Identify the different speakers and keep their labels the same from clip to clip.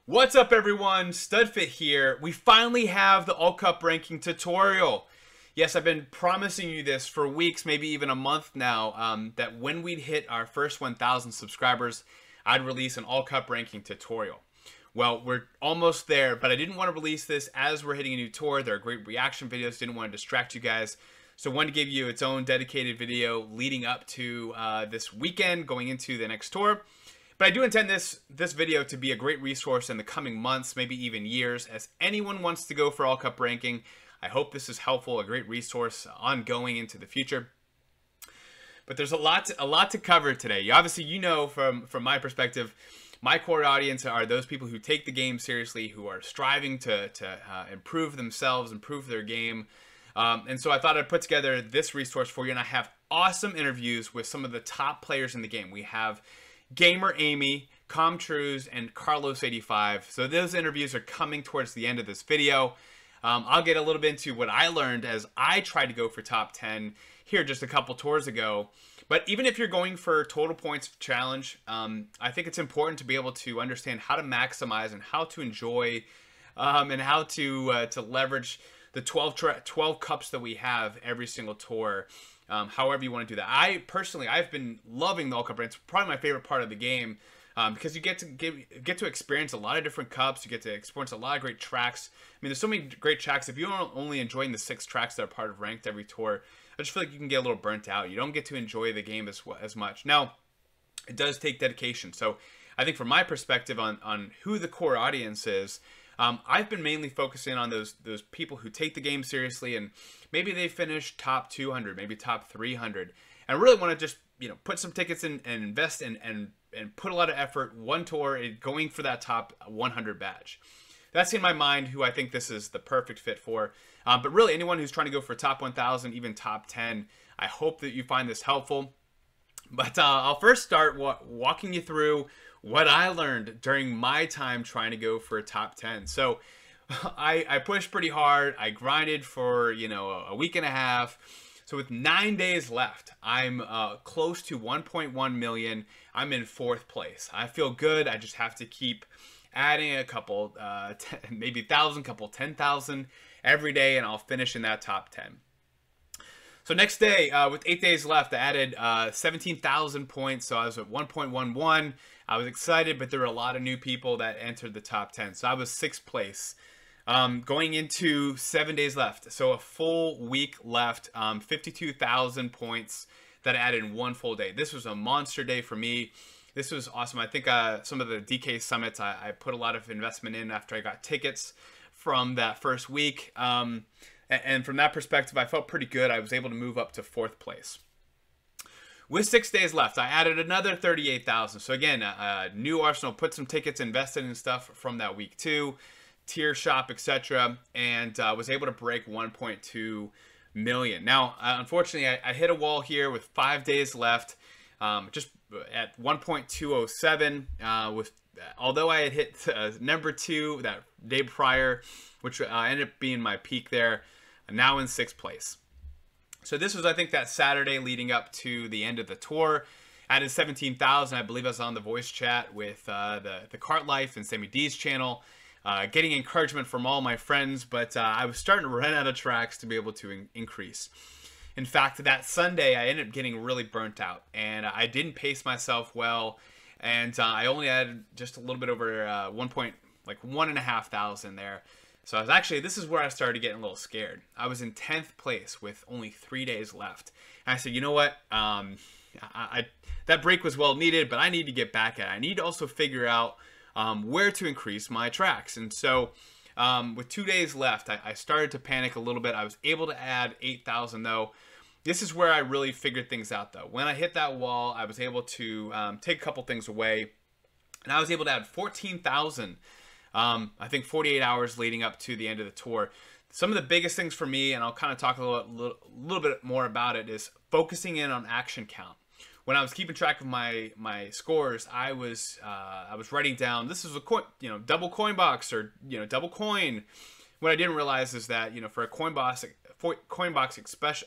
Speaker 1: What's up everyone, Studfit here. We finally have the All Cup ranking tutorial. Yes, I've been promising you this for weeks, maybe even a month now, that when we'd hit our first 1,000 subscribers, I'd release an All Cup ranking tutorial. Well, we're almost there, but I didn't want to release this as we're hitting a new tour. There are great reaction videos, didn't want to distract you guys. So I wanted to give you its own dedicated video leading up to this weekend, going into the next tour. But I do intend this video to be a great resource in the coming months, maybe even years, as anyone wants to go for All Cup ranking. I hope this is helpful, a great resource ongoing into the future. But there's a lot to cover today. Obviously, you know from my perspective, my core audience are those people who take the game seriously, who are striving to improve themselves, improve their game. And so I thought I'd put together this resource for you, and I have awesome interviews with some of the top players in the game. We have GamerAmy, Truise, and Carlos85. So those interviews are coming towards the end of this video. I'll get a little bit into what I learned as I tried to go for top 10 here just a couple tours ago. But even if you're going for total points challenge, I think it's important to be able to understand how to maximize and how to enjoy and how to leverage the 12 cups that we have every single tour. However you want to do that. I've been loving the All Cup rank. It's probably my favorite part of the game because you get to experience a lot of different cups. You get to experience a lot of great tracks. I mean, there's so many great tracks. If you're only enjoying the 6 tracks that are part of ranked every tour, I just feel like you can get a little burnt out. You don't get to enjoy the game as much. Now, it does take dedication. So I think from my perspective on who the core audience is, I've been mainly focusing on those people who take the game seriously, and maybe they finish top 200, maybe top 300, and really want to just put some tickets in and invest in and put a lot of effort one tour going for that top 100 badge. That's in my mind who I think this is the perfect fit for. But really anyone who's trying to go for top 1,000, even top 10, I hope that you find this helpful. But I'll first start walking you through what I learned during my time trying to go for a top 10. So I pushed pretty hard. I grinded for, a week and a half. So with 9 days left, I'm close to 1.1 million. I'm in 4th place. I feel good. I just have to keep adding a couple, maybe 1,000, couple 10,000 every day, and I'll finish in that top 10. So next day, with 8 days left, I added 17,000 points. So I was at 1.11. I was excited, but there were a lot of new people that entered the top 10. So I was 6th place. Going into 7 days left. So a full week left, 52,000 points that I added in one full day. This was a monster day for me. This was awesome. I think some of the DK summits, I put a lot of investment in after I got tickets from that first week. And from that perspective, I felt pretty good. I was able to move up to 4th place. With 6 days left, I added another 38,000. So again, new arsenal, put some tickets, invested in stuff from that week too, tier shop, etc. And was able to break 1.2 million. Now, unfortunately, I hit a wall here with 5 days left, just at 1.207. Although I had hit number 2 that day prior, which ended up being my peak there, now in 6th place. So this was, I think, that Saturday leading up to the end of the tour. Added 17,000. I believe I was on the voice chat with the Kart Life and Sammy D's channel, getting encouragement from all my friends, but I was starting to run out of tracks to be able to increase. In fact, that Sunday, I ended up getting really burnt out, and I didn't pace myself well, and I only added just a little bit over 1,500 there. So I was this is where I started getting a little scared. I was in 10th place with only 3 days left. And I said, you know what? That break was well needed, but I need to get back at it. I need to also figure out where to increase my tracks. And so with 2 days left, I started to panic a little bit. I was able to add 8,000 though. This is where I really figured things out though. When I hit that wall, I was able to take a couple things away. And I was able to add 14,000. I think 48 hours leading up to the end of the tour. Some of the biggest things for me, and I'll kind of talk a little bit more about it, is focusing in on action count. When I was keeping track of my scores, I was writing down, this is a coin, double coin box or double coin. What I didn't realize is that for a coin box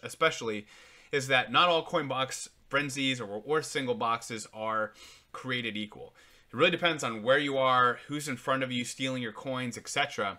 Speaker 1: especially, is that not all coin box frenzies or single boxes are created equal. It really depends on where you are, who's in front of you, stealing your coins, etc.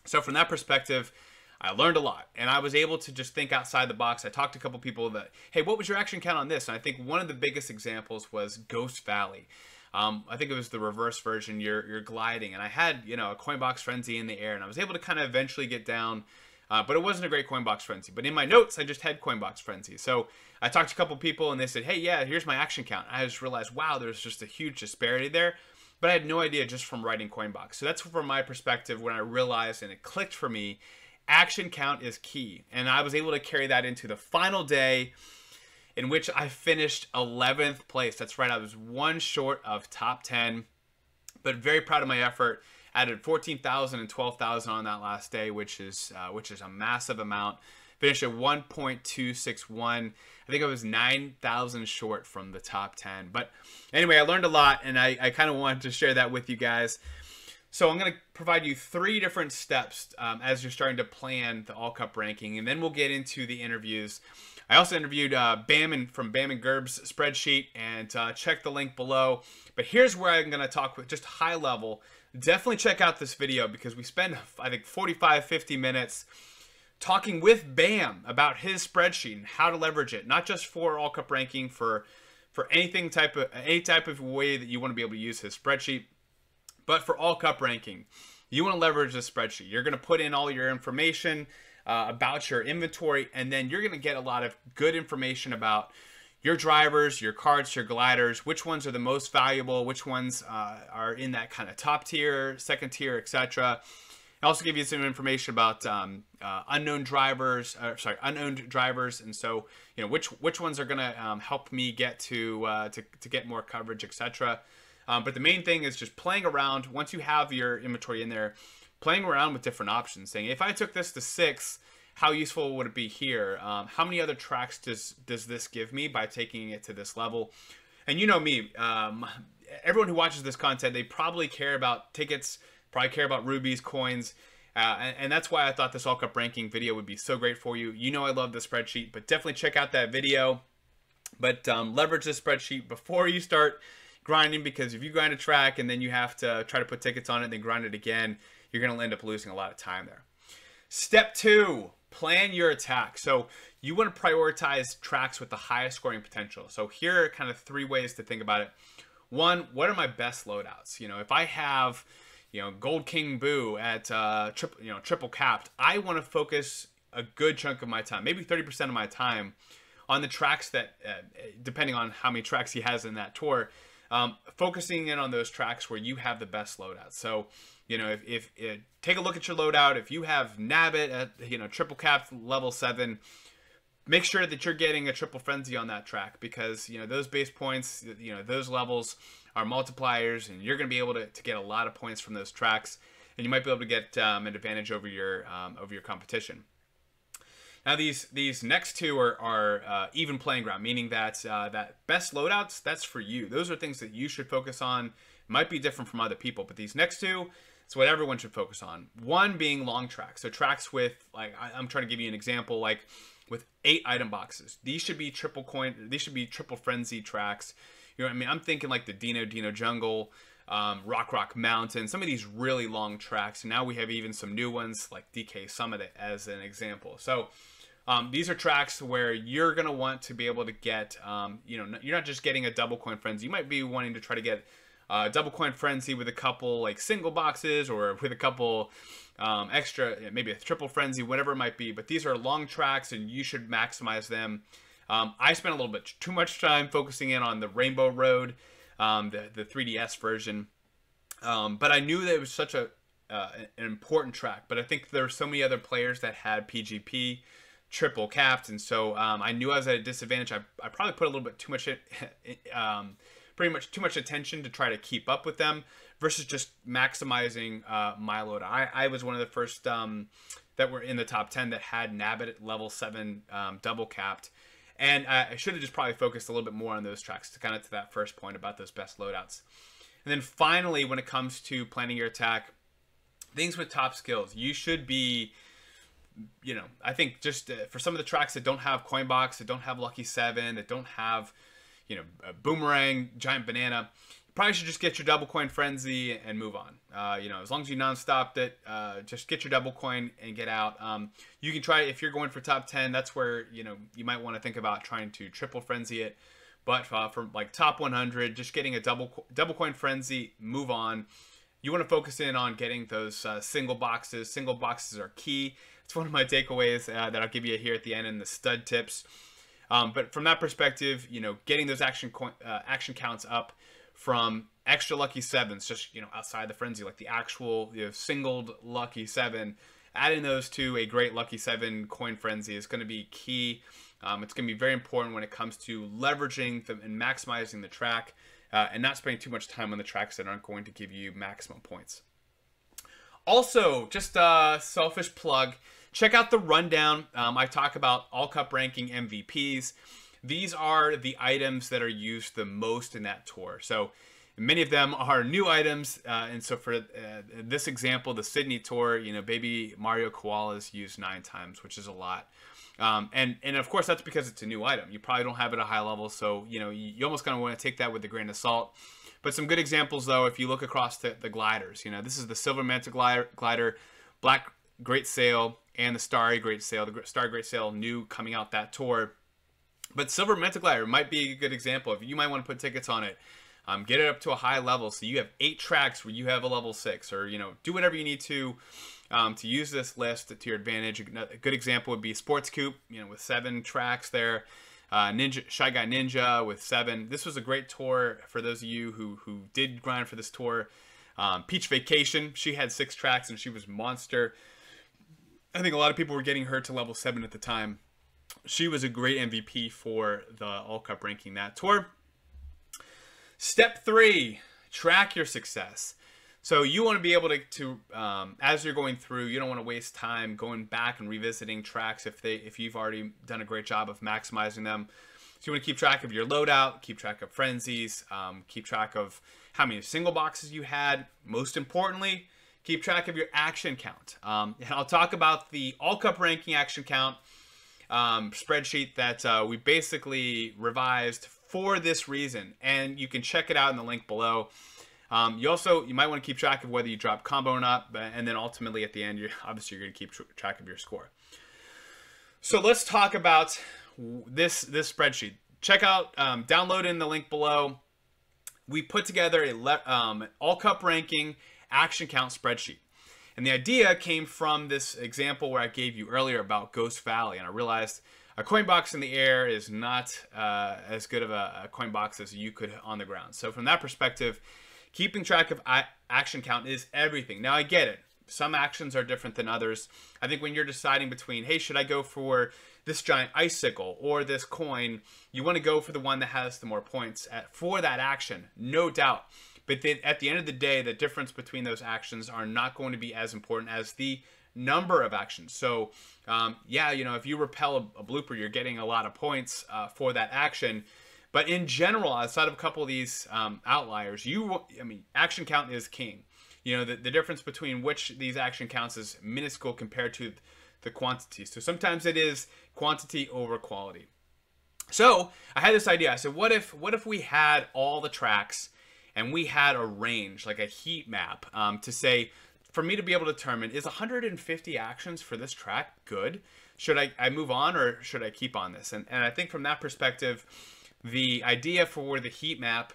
Speaker 1: So from that perspective, I learned a lot, and I was able to just think outside the box. I talked to a couple people that, hey, what was your action count on this? And I think one of the biggest examples was Ghost Valley. I think it was the reverse version. You're gliding, and I had, you know, a coin box frenzy in the air, and I was able to kind of eventually get down, but it wasn't a great coin box frenzy. But in my notes, I just had coin box frenzy. So I talked to a couple people, and they said, hey, yeah, here's my action count. I just realized, wow, there's just a huge disparity there. But I had no idea just from writing coin box. So that's from my perspective when I realized, and it clicked for me, action count is key. And I was able to carry that into the final day, in which I finished 11th place. That's right, I was one short of top 10, but very proud of my effort. Added 14,000 and 12,000 on that last day, which is a massive amount. Finished at 1.261. I think I was 9,000 short from the top 10. But anyway, I learned a lot, and I kind of wanted to share that with you guys. So I'm going to provide you 3 different steps as you're starting to plan the All Cup ranking, and then we'll get into the interviews. I also interviewed Bam from Bam and Gerb's spreadsheet, and check the link below. But here's where I'm going to talk with just high level. Definitely check out this video because we spend, I think, 45-50 minutes talking with Bam about his spreadsheet and how to leverage it, not just for All Cup ranking, for any type of way that you want to be able to use his spreadsheet. But for All Cup ranking, you want to leverage this spreadsheet. You're going to put in all your information about your inventory, and then you're going to get a lot of good information about your drivers, your karts, your gliders, which ones are the most valuable, which ones are in that kind of top tier, second tier, etc. I also give you some information about unknown drivers, unowned drivers, and so you know which ones are going to help me get to get more coverage, etc. But the main thing is just playing around. Once you have your inventory in there, playing around with different options, saying, if I took this to 6, how useful would it be here? How many other tracks does this give me by taking it to this level? And you know me, everyone who watches this content, they probably care about tickets, probably care about rubies, coins, and that's why I thought this All Cup ranking video would be so great for you. You know I love the spreadsheet, but definitely check out that video. But leverage the spreadsheet before you start grinding, because if you grind a track and then you have to try to put tickets on it and then grind it again, you're going to end up losing a lot of time there. Step 2, plan your attack. So you want to prioritize tracks with the highest scoring potential. So here are kind of 3 ways to think about it. 1, what are my best loadouts? You know, if I have, you know, Gold King Boo at triple capped, I want to focus a good chunk of my time, maybe 30% of my time, on the tracks that, depending on how many tracks he has in that tour, focusing in on those tracks where you have the best loadouts. So, you know, if take a look at your loadout. If you have Nabbit at, you know, triple capped level 7, make sure that you're getting a triple frenzy on that track, because, you know, those base points, you know, those levels are multipliers, and you're going to be able to get a lot of points from those tracks, and you might be able to get an advantage over your competition. Now these next 2 are even playing ground, meaning that that best loadouts, that's for you. Those are things that you should focus on. It might be different from other people, but these next 2, it's what everyone should focus on. 1 being long tracks, so tracks with, like, I'm trying to give you an example, like with 8 item boxes. These should be triple frenzy tracks. You know what I mean? I'm thinking like the Dino Jungle, Rock Mountain, some of these really long tracks. And now we have even some new ones like DK Summit as an example. So these are tracks where you're going to want to be able to get, you know, you're not just getting a double coin frenzy. You might be wanting to try to get a double coin frenzy with a couple like single boxes, or with a couple extra, maybe a triple frenzy, whatever it might be. But these are long tracks, and you should maximize them. I spent a little bit too much time focusing in on the Rainbow Road, the 3DS version, but I knew that it was such an important track. But I think there were so many other players that had PGP triple capped, and so I knew I was at a disadvantage. I probably put a little bit too much, pretty much too much attention to try to keep up with them, versus just maximizing my load. I was one of the first that were in the top 10 that had Nabbit at level 7 double capped. And I should have just probably focused a little bit more on those tracks to kind of to that first point about those best loadouts. And then finally, when it comes to planning your attack, things with top skills, you should be, you know, I think just for some of the tracks that don't have Coinbox, that don't have Lucky 7, that don't have, you know, Boomerang, Giant Banana, probably should just get your double coin frenzy and move on. You know, as long as you non-stopped it, just get your double coin and get out. You can try, if you're going for top 10, that's where, you know, you might want to think about trying to triple frenzy it. But for like top 100, just getting a double coin frenzy, move on. You want to focus in on getting those single boxes. Single boxes are key. It's one of my takeaways that I'll give you here at the end in the stud tips. But from that perspective, you know, getting those action counts up from extra lucky sevens, just, you know, outside the frenzy, like the actual, you know, singled lucky seven, adding those to a great lucky seven coin frenzy is going to be key. It's going to be very important when it comes to leveraging them and maximizing the track, and not spending too much time on the tracks that aren't going to give you maximum points. Also, just a selfish plug, check out the rundown. I talk about all cup ranking MVPs. These are the items that are used the most in that tour. So many of them are new items. And so for this example, the Sydney tour, you know, baby Mario Koala is used 9 times, which is a lot. And of course, that's because it's a new item. You probably don't have it at a high level. So, you know, you almost kind of want to take that with a grain of salt. But some good examples, though, if you look across the gliders, you know, this is the Silver Manta glider, Black Great Sail, and the Starry Great Sail. The Starry Great Sail new coming out that tour. But Silver Manta glider might be a good example. If you might want to put tickets on it, get it up to a high level. So you have 8 tracks where you have a level 6, or, you know, do whatever you need to use this list to your advantage. A good example would be Sports Coupe, you know, with 7 tracks there. Shy Guy Ninja with 7. This was a great tour for those of you who did grind for this tour. Peach Vacation, she had 6 tracks and she was monster. I think a lot of people were getting her to level 7 at the time. She was a great MVP for the All Cup ranking that tour. Step 3, track your success. So you want to be able to as you're going through, you don't want to waste time going back and revisiting tracks if you've already done a great job of maximizing them. So you want to keep track of your loadout, keep track of frenzies, keep track of how many single boxes you had. Most importantly, keep track of your action count. And I'll talk about the All Cup ranking action count spreadsheet that we basically revised for this reason, and you can check it out in the link below. You might want to keep track of whether you drop combo or not, and then ultimately at the end, you're going to keep track of your score. So let's talk about this spreadsheet. Check out, download in the link below. We put together an all cup ranking action count spreadsheet. And the idea came from this example where I gave you earlier about Ghost Valley, and I realized a coin box in the air is not as good of a coin box as you could on the ground. So from that perspective, keeping track of action count is everything. Now, I get it. Some actions are different than others. I think when you're deciding between, hey, should I go for this giant icicle or this coin, you want to go for the one that has the more points for that action, no doubt. But then at the end of the day, the difference between those actions are not going to be as important as the number of actions. So, yeah, you know, if you repel a blooper, you're getting a lot of points for that action. But in general, outside of a couple of these outliers, action count is king. You know, the difference between which these action counts is minuscule compared to the quantity. So sometimes it is quantity over quality. So I had this idea. I said, what if we had all the tracks and we had a range, like a heat map, to say, for me to be able to determine, is 150 actions for this track good? Should I move on, or should I keep on this? And I think from that perspective, the idea for the heat map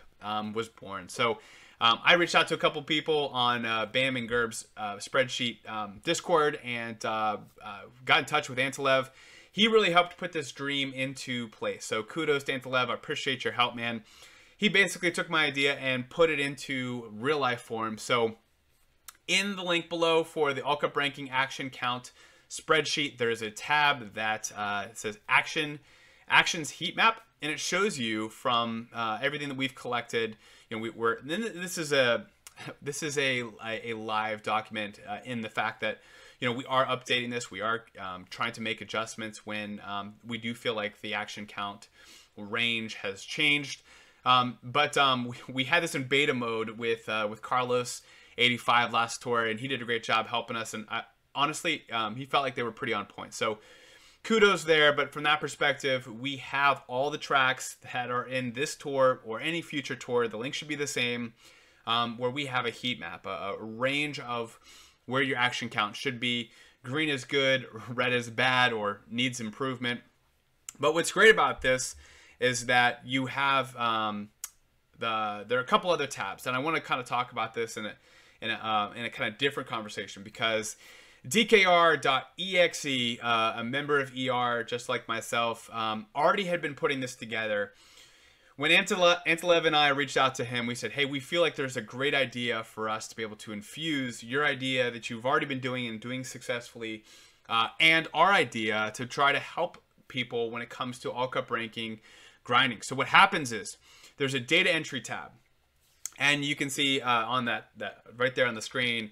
Speaker 1: was born. So I reached out to a couple people on Bam and Gerb's spreadsheet Discord and got in touch with Antilev. He really helped put this dream into place. So kudos to Antilev. I appreciate your help, man. He basically took my idea and put it into real life form. So in the link below for the All Cup ranking action count spreadsheet, there's a tab that says actions heat map, and it shows you from everything that we've collected. You know, this is a live document in the fact that, you know, we are updating this. We are trying to make adjustments when we do feel like the action count range has changed. But we had this in beta mode with Carlos85 last tour, and he did a great job helping us. And honestly, he felt like they were pretty on point. So kudos there. But from that perspective, we have all the tracks that are in this tour or any future tour. The link should be the same, where we have a heat map, a range of where your action count should be. Green is good, red is bad, or needs improvement. But what's great about this is that you have there are a couple other tabs, and I want to kind of talk about this in a kind of different conversation, because DKR.exe, a member of ER just like myself, already had been putting this together. When Antilev and I reached out to him, we said, hey, we feel like there's a great idea for us to be able to infuse your idea that you've already been doing and doing successfully, and our idea to try to help people when it comes to all cup ranking grinding. So what happens is there's a data entry tab, and you can see on that right there on the screen,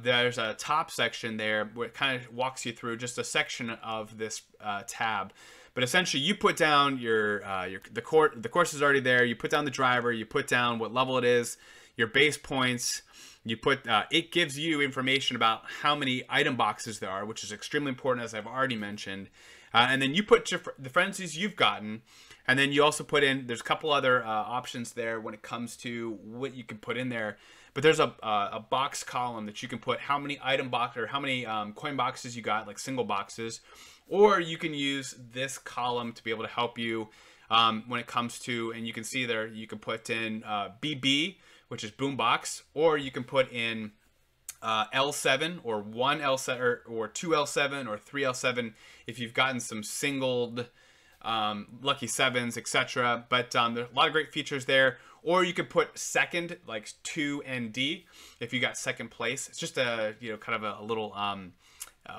Speaker 1: there's a top section there where it kind of walks you through just a section of this tab. But essentially, you put down the course is already there. You put down the driver. You put down what level it is, your base points. You put it gives you information about how many item boxes there are, which is extremely important, as I've already mentioned. And then you put the frenzies you've gotten, and then you also put in. There's a couple other options there when it comes to what you can put in there. But there's a box column that you can put how many item box or how many coin boxes you got, like single boxes. Or you can use this column to be able to help you when it comes to, and you can see there, you can put in BB, which is boombox, or you can put in L7 or 1 L7 or 2 L7 or 3 L7 if you've gotten some singled lucky sevens, etc. But there's a lot of great features there. Or you could put second, like 2 and D, if you got second place. It's just a kind of a little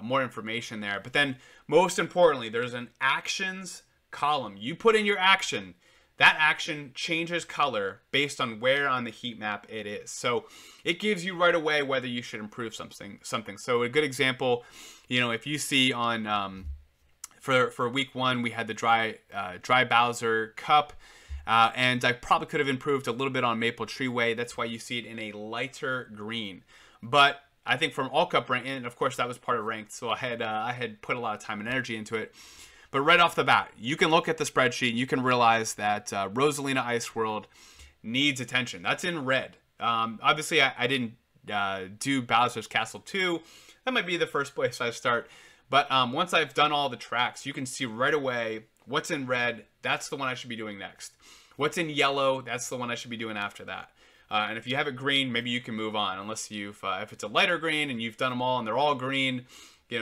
Speaker 1: more information there. But then most importantly, there's an actions column. You put in your action. That action changes color based on where on the heat map it is. So it gives you right away whether you should improve something. So a good example, if you see on for week 1, we had the dry Bowser Cup. And I probably could have improved a little bit on Maple Treeway. That's why you see it in a lighter green. But I think from all cup rank, and of course that was part of ranked, so I had put a lot of time and energy into it. But right off the bat, you can look at the spreadsheet and you can realize that Rosalina Ice World needs attention. That's in red. Obviously, I didn't do Bowser's Castle 2. That might be the first place I start. But once I've done all the tracks, you can see right away what's in red. That's the one I should be doing next. What's in yellow? That's the one I should be doing after that. And if you have it green, maybe you can move on. Unless you've, if it's a lighter green and you've done them all and they're all green,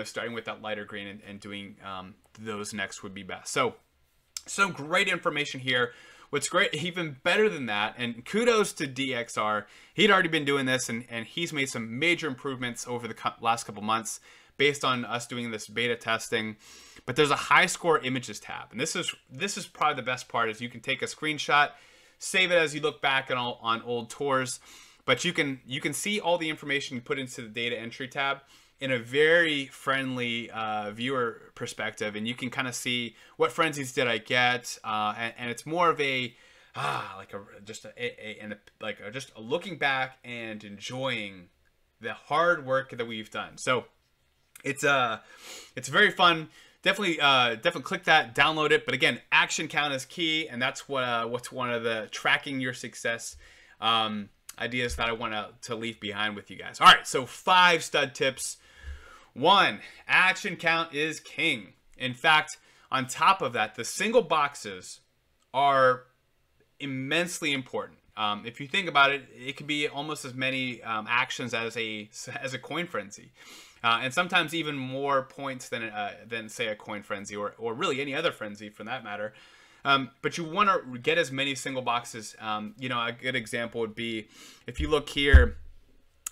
Speaker 1: starting with that lighter green and doing those next would be best. So some great information here. What's great, even better than that, and kudos to DXR. He'd already been doing this, and he's made some major improvements over the last couple months based on us doing this beta testing. But there's a high score images tab, and this is probably the best part. Is you can take a screenshot, save it as you look back on old tours, but you can see all the information you put into the data entry tab in a very friendly viewer perspective, and you can kind of see what frenzies did I get, and it's more of just a looking back and enjoying the hard work that we've done. So it's very fun. Definitely click that, download it. But again, action count is key, and that's what's one of the tracking your success ideas that I want to leave behind with you guys. All right, so 5 stud tips. 1, action count is king. In fact, on top of that, the single boxes are immensely important. If you think about it, it could be almost as many actions as a coin frenzy. And sometimes even more points than say a coin frenzy or really any other frenzy for that matter. But you want to get as many single boxes. A good example would be if you look here,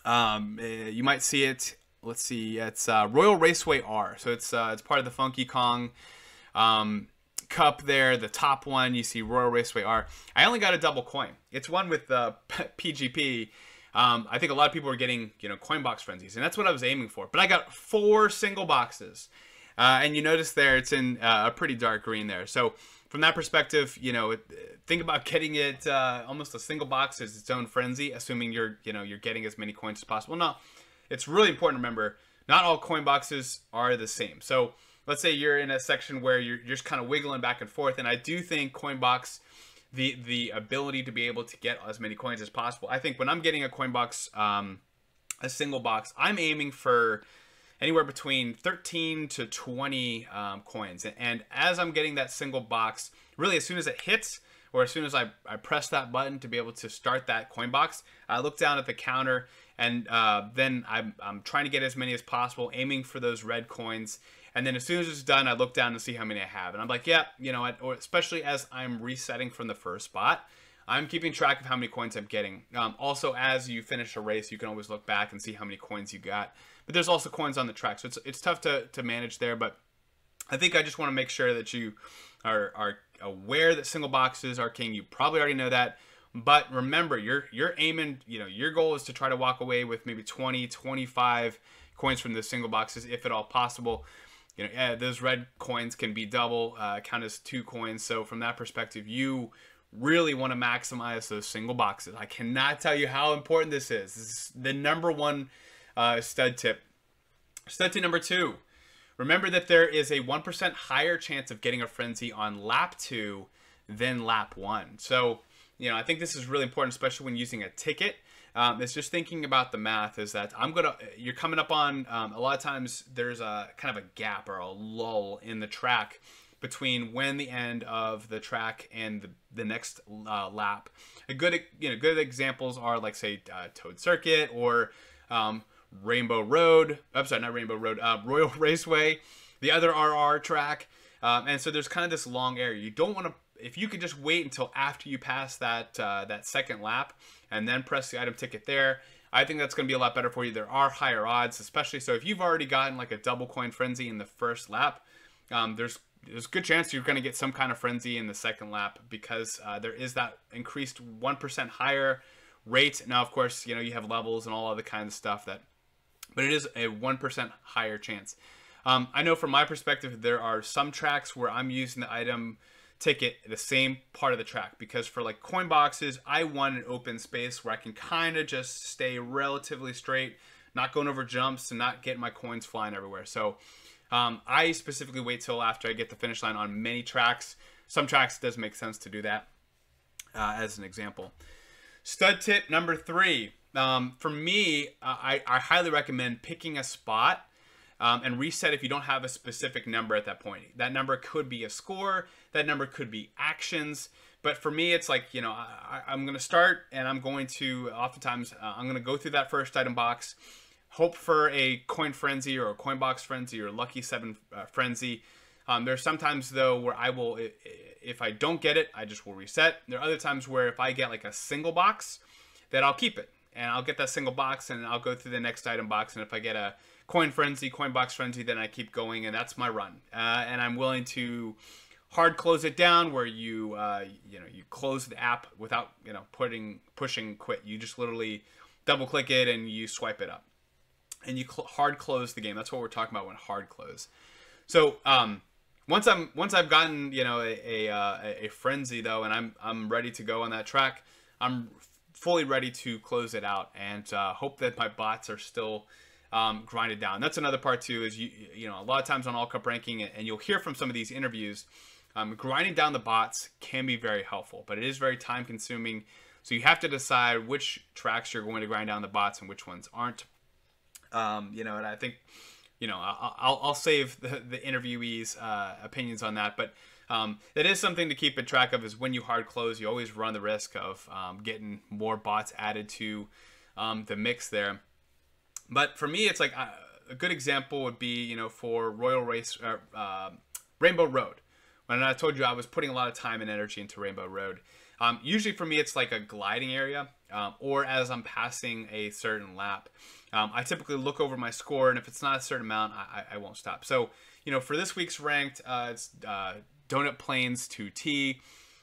Speaker 1: you might see it. Let's see, it's Royal Raceway R. So it's part of the Funky Kong Cup there. The top one, you see Royal Raceway R. I only got a double coin. It's one with PGP. I think a lot of people are getting, coin box frenzies, and that's what I was aiming for. But I got 4 single boxes, and you notice there it's in a pretty dark green there. So from that perspective, think about getting it almost a single box as its own frenzy, assuming you're getting as many coins as possible. No, it's really important to remember not all coin boxes are the same. So let's say you're in a section where you're just kind of wiggling back and forth, and I do think Coinbox, the ability to be able to get as many coins as possible. I think when I'm getting a Coinbox, a single box, I'm aiming for anywhere between 13 to 20 coins. And as I'm getting that single box, really as soon as it hits, or as soon as I press that button to be able to start that coin box, I look down at the counter, and then I'm trying to get as many as possible, aiming for those red coins. And then as soon as it's done, I look down and see how many I have. And I'm like, yeah, you know what, or especially as I'm resetting from the first spot, I'm keeping track of how many coins I'm getting. Also, as you finish a race, you can always look back and see how many coins you got. But there's also coins on the track, so it's tough to manage there. But I think I just want to make sure that you are aware that single boxes are king. You probably already know that. But remember, you're aiming, you know, your goal is to try to walk away with maybe 20, 25 coins from the single boxes, if at all possible. You know, those red coins can be double, count as 2 coins. So from that perspective, you really want to maximize those single boxes. I cannot tell you how important this is. This is the #1 stud tip. Stud tip number 2. Remember that there is a 1% higher chance of getting a frenzy on lap 2 than lap 1. So, you know, I think this is really important, especially when using a ticket. It's just thinking about the math is that you're coming up on, a lot of times there's a kind of a gap or a lull in the track between when the end of the track and the next lap. Good examples are like, say, Toad Circuit or Rainbow Road. I'm sorry, not Rainbow Road. Royal Raceway, the other RR track. And so there's kind of this long area. You don't want to, if you could just wait until after you pass that second lap and then press the item ticket there, I think that's going to be a lot better for you. There are higher odds, especially so if you've already gotten like a double coin frenzy in the first lap, there's a good chance you're going to get some kind of frenzy in the second lap, because there is that increased 1% higher rate. Now, of course, you know, you have levels and all other kinds of stuff but it is a 1% higher chance. I know from my perspective, there are some tracks where I'm using the item ticket the same part of the track, because for like coin boxes, I want an open space where I can kind of just stay relatively straight, not going over jumps and not getting my coins flying everywhere. So I specifically wait till after I get the finish line on many tracks. Some tracks it does make sense to do that, as an example. Stud tip number 3. For me, I highly recommend picking a spot and reset if you don't have a specific number at that point. That number could be a score. That number could be actions. But for me, it's like, you know, I'm going to start, and I'm going to, oftentimes, I'm going to go through that first item box, hope for a coin frenzy or a coin box frenzy or lucky 7 frenzy. There's sometimes, though, where I will, if I don't get it, I just will reset. There are other times where if I get like a single box, that I'll keep it. And I'll get that single box, and I'll go through the next item box. And if I get a coin frenzy, coin box frenzy, then I keep going, and that's my run. And I'm willing to hard close it down, where you close the app without pushing quit. You just literally double click it and you swipe it up, and you hard close the game. That's what we're talking about when hard close. So once I've gotten a frenzy though, and I'm ready to go on that track, I'm fully ready to close it out, and hope that my bots are still grinded down. That's another part too, is you know, a lot of times on All Cup ranking, and you'll hear from some of these interviews, grinding down the bots can be very helpful, but it is very time consuming. So you have to decide which tracks you're going to grind down the bots and which ones aren't. And I think, I'll save the interviewees' opinions on that, but that is something to keep a track of, is when you hard close, you always run the risk of getting more bots added to the mix there. But for me, it's like a good example would be, for Rainbow Road. When I told you I was putting a lot of time and energy into Rainbow Road. Usually for me, it's like a gliding area, or as I'm passing a certain lap. I typically look over my score, and if it's not a certain amount, I won't stop. So, for this week's ranked, it's Donut Plains 2T,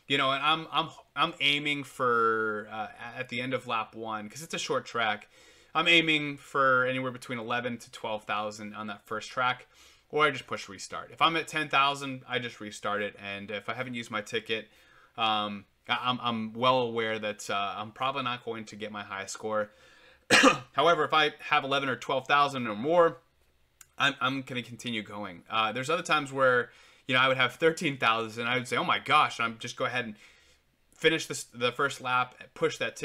Speaker 1: and I'm aiming for at the end of lap 1, because it's a short track. I'm aiming for anywhere between 11 to 12,000 on that first track, or I just push restart. If I'm at 10,000, I just restart it, and if I haven't used my ticket, I'm well aware that I'm probably not going to get my highest score. However, if I have 11 or 12,000 or more, I'm going to continue going. There's other times where, I would have 13,000. I would say, oh my gosh, I'm just go ahead and finish the first lap, push that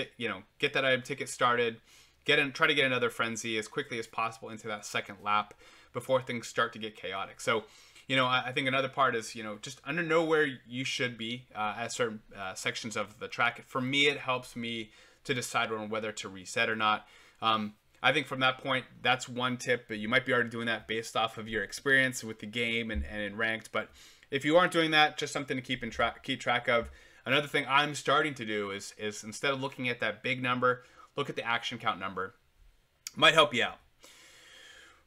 Speaker 1: get that item ticket started, try to get another frenzy as quickly as possible into that second lap before things start to get chaotic. So, I think another part is, just know where you should be at certain sections of the track. For me, it helps me to decide on whether to reset or not. I think from that point, that's one tip, but you might be already doing that based off of your experience with the game and in ranked. But if you aren't doing that, just something to keep track of. Another thing I'm starting to do is instead of looking at that big number, look at the action count number. Might help you out.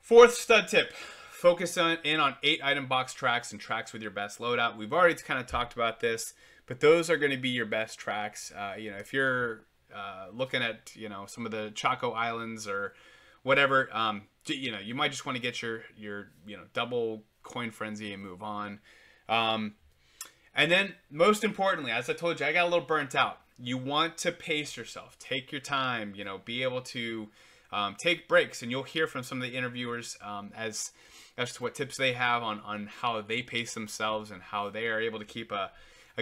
Speaker 1: Fourth stud tip, focus in on 8 item box tracks and tracks with your best loadout. We've already kind of talked about this, but those are going to be your best tracks. If you're looking at some of the Choco Islands or whatever, you might just want to get your double coin frenzy and move on. And then most importantly, as I told you, I got a little burnt out. You want to pace yourself, take your time, be able to take breaks, and you'll hear from some of the interviewers as to what tips they have on how they pace themselves and how they are able to keep a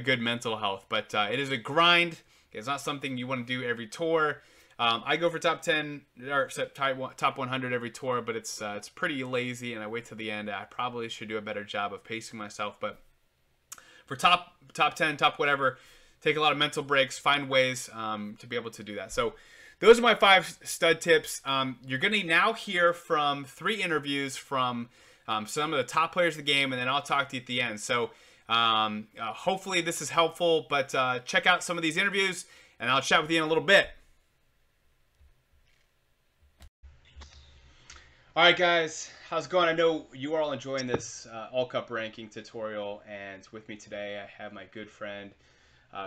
Speaker 1: good mental health. But it is a grind. It's not something you want to do every tour. I go for top 10 or top 100 every tour, but it's pretty lazy, and I wait till the end. I probably should do a better job of pacing myself. But for top 10, top whatever, take a lot of mental breaks, find ways to be able to do that. So those are my 5 stud tips. You're going to now hear from 3 interviews from some of the top players of the game, and then I'll talk to you at the end. So hopefully this is helpful, but check out some of these interviews, and I'll chat with you in a little bit. All right, guys, how's it going? I know you are all enjoying this all-cup ranking tutorial, and with me today I have my good friend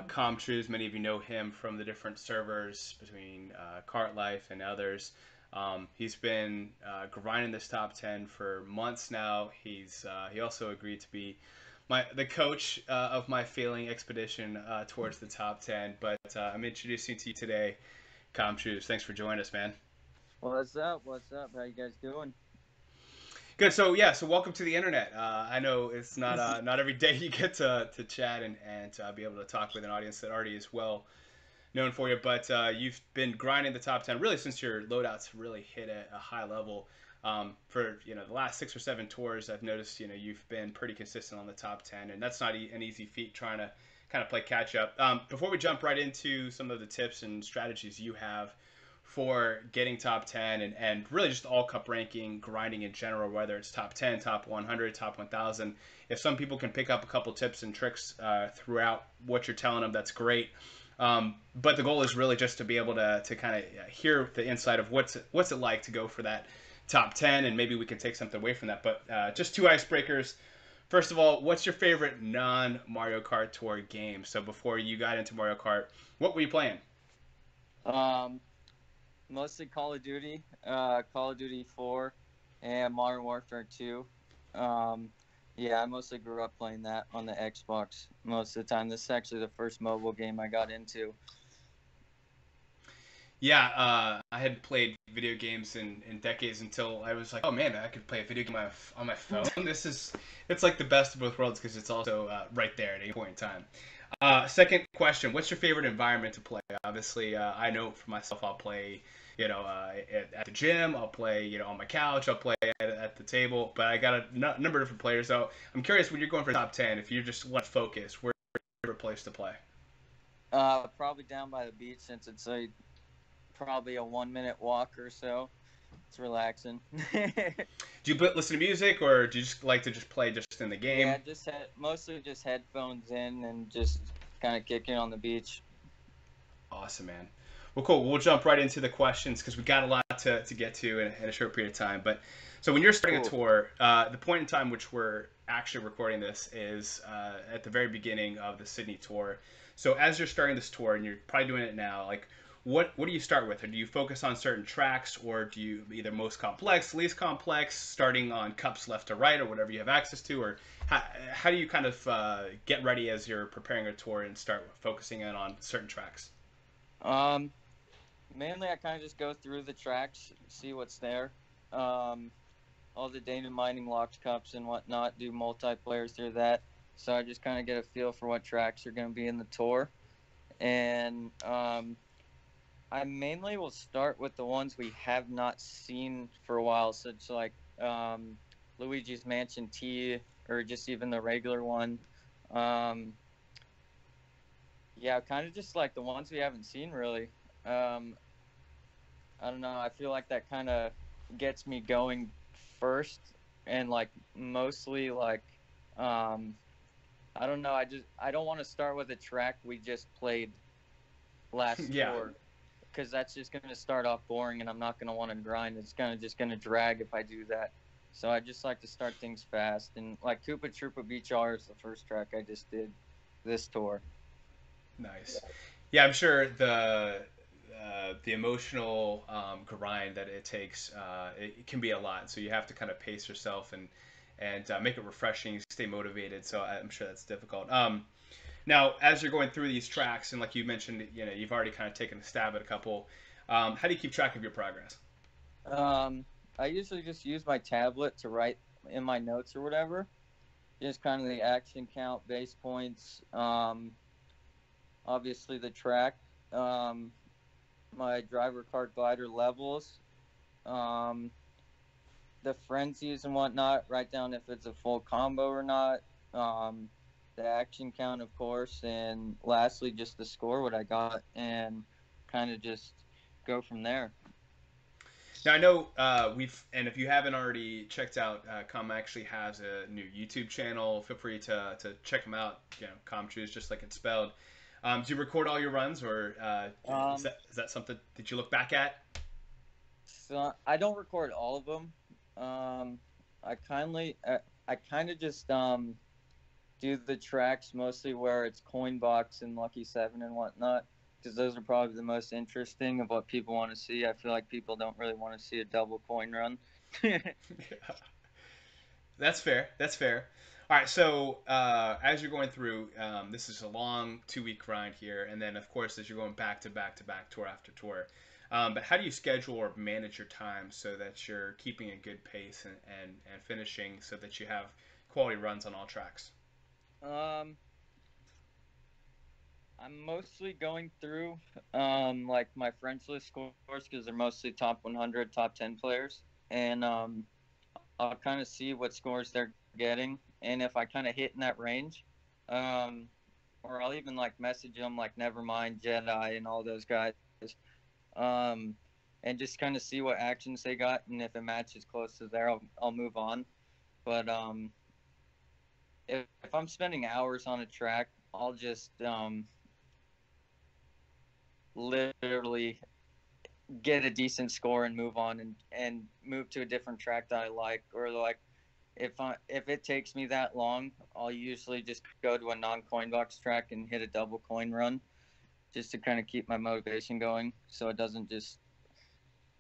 Speaker 1: Truise. Many of you know him from the different servers between Kart Life and others. He's been grinding this top 10 for months now. He also agreed to be the coach of my failing expedition towards the top 10. But I'm introducing to you today, Truise. Thanks for joining us, man.
Speaker 2: What's up? What's up? How you guys doing?
Speaker 1: Good. So welcome to the internet. I know it's not every day you get to chat and be able to talk with an audience that already is well known for you, but you've been grinding the top 10 really since your loadouts really hit a high level. For the last 6 or 7 tours, I've noticed you've been pretty consistent on the top 10, and that's not an easy feat trying to kind of play catch up. Before we jump right into some of the tips and strategies you have for getting top 10 and really just all cup ranking, grinding in general, whether it's top 10, top 100, top 1000. If some people can pick up a couple tips and tricks throughout what you're telling them, that's great. But the goal is really just to be able to kind of hear the insight of what's it like to go for that top 10, and maybe we can take something away from that. But just 2 icebreakers. First of all, what's your favorite non-Mario Kart Tour game? So before you got into Mario Kart, what were you playing?
Speaker 2: Mostly Call of Duty, Call of Duty 4, and Modern Warfare 2. Yeah, I mostly grew up playing that on the Xbox most of the time. This is actually the first mobile game I got into.
Speaker 1: Yeah, I had played video games in decades until I was like, oh man, I could play a video game on my phone. It's like the best of both worlds because it's also right there at any point in time. Second question, what's your favorite environment to play? Obviously, I know for myself, I'll play at the gym, I'll play on my couch, I'll play at the table, but I got a number of different players. So I'm curious, when you're going for top 10, if you just want to focus, where's your favorite place to play?
Speaker 2: Probably down by the beach, since it's probably a 1-minute walk or so. It's relaxing.
Speaker 1: Do you listen to music, or do you just like to just play just in the game?
Speaker 2: Yeah, mostly just headphones in and just kind of kicking on the beach.
Speaker 1: Awesome, man. Well, cool. We'll jump right into the questions because we got a lot to get to in a short period of time. But so when you're starting a tour, the point in time which we're actually recording this is at the very beginning of the Sydney tour. So as you're starting this tour, and you're probably doing it now, like what do you start with? Or do you focus on certain tracks, or do you either most complex, least complex, starting on cups left to right, or whatever you have access to, or how do you kind of get ready as you're preparing a tour and start focusing in on certain tracks?
Speaker 2: Mainly I kind of just go through the tracks, see what's there. all the data mining locks cups and whatnot, do multiplayer through that. So I just kind of get a feel for what tracks are going to be in the tour. And I mainly will start with the ones we have not seen for a while, such like Luigi's Mansion T, or just even the regular one. Um, yeah, kind of just like the ones we haven't seen really. Um, I don't know. I feel like that kind of gets me going first, and like mostly like um, I don't know. I don't want to start with a track we just played last
Speaker 1: Yeah.
Speaker 2: tour, because that's just going to start off boring, and I'm not going to want to grind. It's going to drag if I do that. So I just like to start things fast, and like Koopa Troopa Beach R is the first track I just did this tour.
Speaker 1: Nice. Yeah, I'm sure the emotional grind that it takes it can be a lot. So you have to kind of pace yourself and make it refreshing, stay motivated. So I'm sure that's difficult. Now, as you're going through these tracks, and like you mentioned, you've already kind of taken a stab at a couple. How do you keep track of your progress?
Speaker 2: Um, I usually just use my tablet to write in my notes or whatever. Just kind of the action count, base points, obviously the track, um, my driver card glider levels, um, the frenzies and whatnot. Write down if it's a full combo or not. Um, the action count, of course, and lastly, just the score, what I got, and kind of just go from there.
Speaker 1: Now I know and if you haven't already checked out, Com actually has a new YouTube channel. Feel free to check them out. Truise, just like it's spelled. Do you record all your runs, or
Speaker 2: Um,
Speaker 1: is that something that you look back at?
Speaker 2: so I don't record all of them. Um, I kind of just do the tracks mostly where it's coin box and lucky seven and whatnot, because those are probably the most interesting of what people want to see. I feel like people don't really want to see a double coin run.
Speaker 1: That's fair. That's fair. All right. So as you're going through, this is a long 2 week grind here, and then of course as you're going back to back to back, tour after tour. But how do you schedule or manage your time so that you're keeping a good pace and finishing so that you have quality runs on all tracks?
Speaker 2: um, I'm mostly going through like my French list scores, because they're mostly top 100, top 10 players, and I'll kind of see what scores they're getting, and if I kind of hit in that range, um, or I'll even like message them like Nevermind, Jedi, and all those guys, um, and just kind of see what actions they got, and if it matches close to there, I'll move on. But if I'm spending hours on a track, I'll just literally get a decent score and move on, and move to a different track that I like, or like if it takes me that long, I'll usually just go to a non-coin box track and hit a double coin run, just to kind of keep my motivation going, so it doesn't just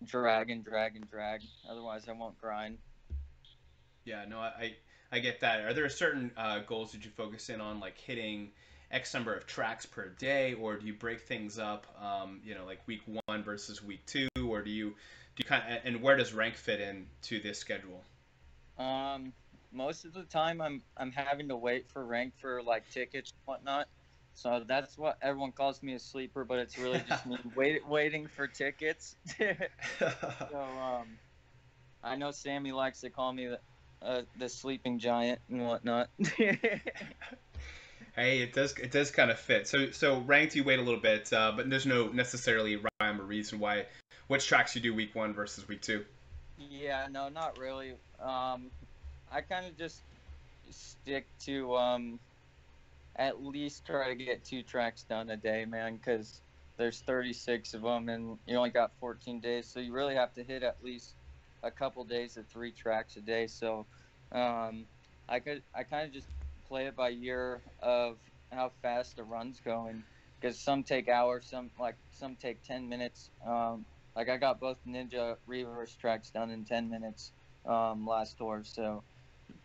Speaker 2: drag and drag and drag. Otherwise, I won't grind.
Speaker 1: Yeah, no, I get that. Are there certain goals that you focus in on, like hitting X number of tracks per day, or do you break things up? Like week one versus week two, or do you kind of, and where does rank fit in to this schedule?
Speaker 2: Um, Most of the time, I'm having to wait for rank for like tickets and whatnot. So that's what everyone calls me, a sleeper, but it's really just me waiting for tickets. So I know Sammy likes to call me the sleeping giant and whatnot.
Speaker 1: Hey, it does kind of fit. So ranked, you wait a little bit, but there's no necessarily rhyme or reason why which tracks you do week one versus week two.
Speaker 2: Yeah, no, not really. I kind of just stick to at least try to get 2 tracks done a day, man, because there's 36 of them, and you only got 14 days, so you really have to hit at least a couple days of 3 tracks a day. So um, I kind of just play it by year of how fast the run's going, because some take hours, some take 10 minutes. Like I got both Ninja reverse tracks done in 10 minutes last tour, so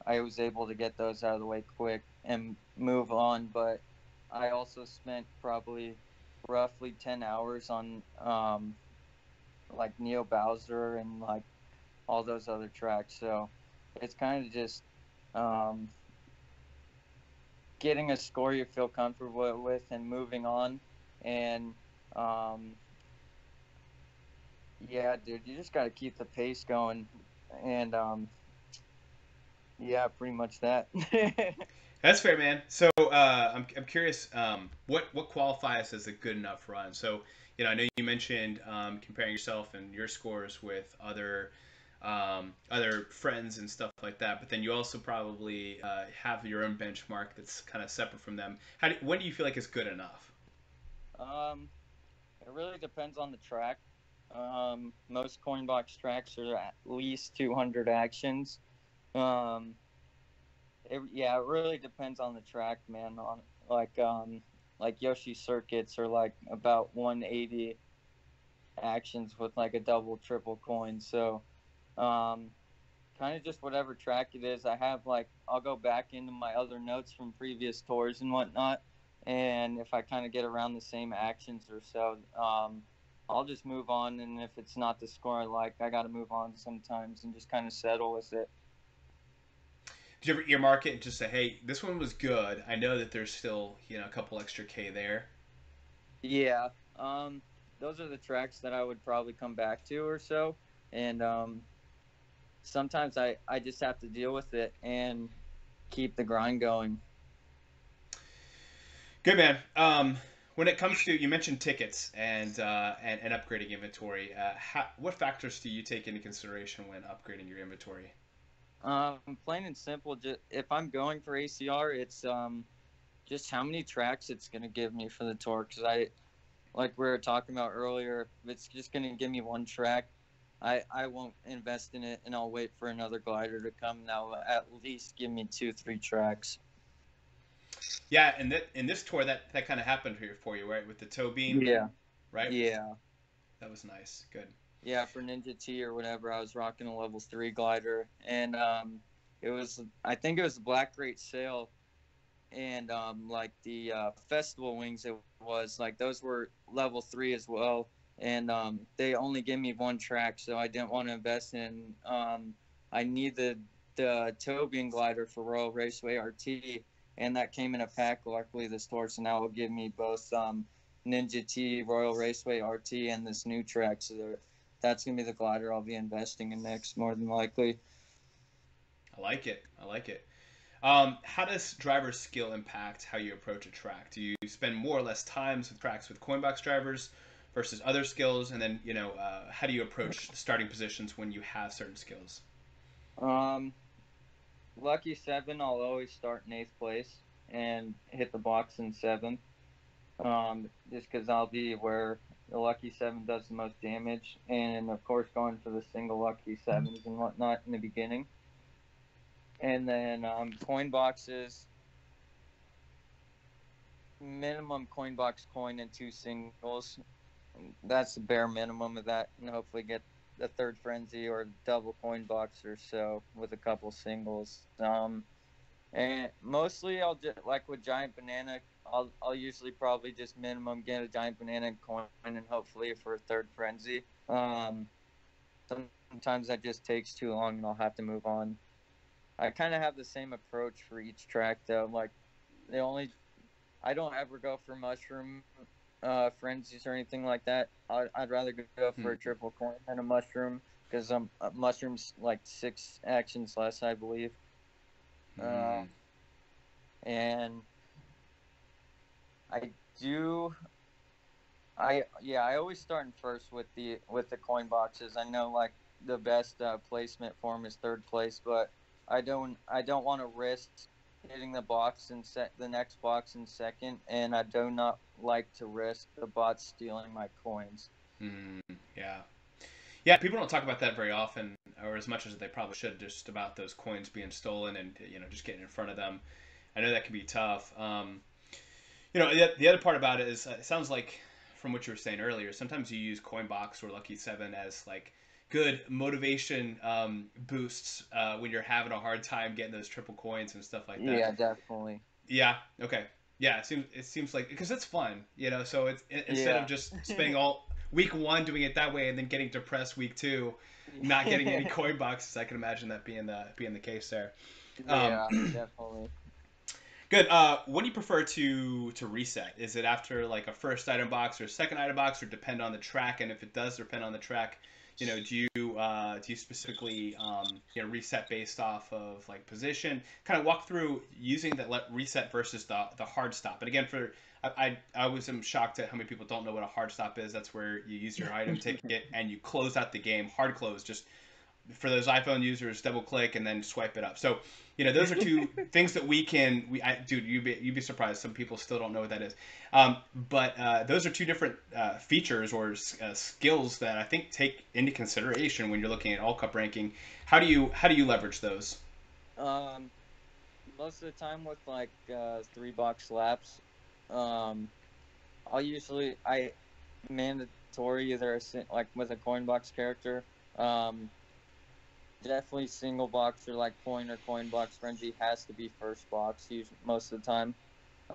Speaker 2: I was able to get those out of the way quick and move on. But I also spent probably roughly 10 hours on like Neo Bowser and like all those other tracks. So it's kind of just um, getting a score you feel comfortable with and moving on. And um, yeah, dude, you just got to keep the pace going. And yeah, pretty much that.
Speaker 1: That's fair, man. So I'm curious, what qualifies as a good enough run? So I know you mentioned comparing yourself and your scores with other friends and stuff like that, but then you also probably have your own benchmark that's kind of separate from them. When do you feel like is good enough?
Speaker 2: um, it really depends on the track. Most coin box tracks are at least 200 actions. Um, yeah, it really depends on the track, man. On like like Yoshi circuits are like about 180 actions with like a double, triple coin. So um, kind of just whatever track it is. I have like I'll go back into my other notes from previous tours and whatnot, and if I kind of get around the same actions or so, I'll just move on. And if it's not the score I like, I got to move on sometimes and just kind of settle with it.
Speaker 1: Did you ever earmark it and just say, "Hey, this one was good. I know that there's still a couple extra K there."
Speaker 2: Yeah, those are the tracks that I would probably come back to or so, and sometimes I just have to deal with it and keep the grind going.
Speaker 1: Good man. When it comes to you mentioned tickets and upgrading inventory, what factors do you take into consideration when upgrading your inventory?
Speaker 2: Plain and simple. Just if I'm going for ACR, it's just how many tracks it's gonna give me for the tour. Because like we were talking about earlier, if it's just gonna give me one track, I won't invest in it, and I'll wait for another glider to come. Now at least give me 2 3 tracks.
Speaker 1: Yeah, and in this tour that kind of happened here for you, right? With the toe beam,
Speaker 2: Yeah,
Speaker 1: right?
Speaker 2: yeah.
Speaker 1: That was nice. Good.
Speaker 2: Yeah, for Ninja T or whatever, I was rocking a level 3 glider, and it was I think it was the Black Great Sale, and like the festival wings, it was like those were level 3 as well, and they only gave me one track, so I didn't want to invest in. I needed the Tobian glider for Royal Raceway RT, and that came in a pack. Luckily, the store, so now will give me both Ninja T, Royal Raceway RT, and this new track. So that's gonna be the glider I'll be investing in next, more than likely.
Speaker 1: I like it. I like it. How does driver skill impact how you approach a track? Do you spend more or less times with tracks with Coinbox drivers versus other skills? And then, how do you approach starting positions when you have certain skills?
Speaker 2: Um, Lucky seven, I'll always start in eighth place and hit the box in seventh. Just because I'll be where the lucky seven does the most damage, and of course going for the single lucky sevens and whatnot in the beginning. And then coin boxes, minimum coin box coin and 2 singles. That's the bare minimum of that, and hopefully get the third frenzy or double coin box or so with a couple singles. And mostly I'll just like with giant banana. I'll usually probably just minimum get a giant banana coin and hopefully for a third frenzy. Sometimes that just takes too long and I'll have to move on. I kind of have the same approach for each track though. Like the only I don't ever go for mushroom frenzies or anything like that. I'd rather go for
Speaker 1: Hmm.
Speaker 2: a triple coin than a mushroom because mushrooms like 6 actions less, I believe. Uh,
Speaker 1: Mm.
Speaker 2: and I do. I always start in first with the coin boxes. I know like the best placement form is third place, but I don't want to risk hitting the box and set the next box in second, and I do not like to risk the bots stealing my coins.
Speaker 1: Mm. Yeah. Yeah, people don't talk about that very often, or as much as they probably should, just about those coins being stolen and just getting in front of them. I know that can be tough. The other part about it is it sounds like from what you were saying earlier, sometimes you use Coinbox or Lucky Seven as like good motivation boosts when you're having a hard time getting those triple coins and stuff like that.
Speaker 2: Yeah, definitely.
Speaker 1: Yeah. Okay. Yeah. It seems like because it's fun, So it's instead of
Speaker 2: Yeah.
Speaker 1: just spending all week 1 doing it that way and then getting depressed week 2, not getting any coin boxes. I can imagine that being the case there.
Speaker 2: Yeah, definitely.
Speaker 1: Good. What do you prefer to reset? Is it after like a first item box or a second item box, or depend on the track? And if it does depend on the track, do you specifically reset based off of like position? Kind of walk through using that reset versus the hard stop. And again, I was shocked at how many people don't know what a hard stop is. That's where you use your item ticket and you close out the game. Hard close, just for those iPhone users, double click and then swipe it up. So, those are two things that dude, you'd be surprised. Some people still don't know what that is. But those are two different features or skills that I think take into consideration when you're looking at all cup ranking. How do you leverage those?
Speaker 2: Most of the time with like 3-box laps, I mandatory either like with a coin box character. Definitely single box or like coin or coin box frenzy has to be first box most of the time.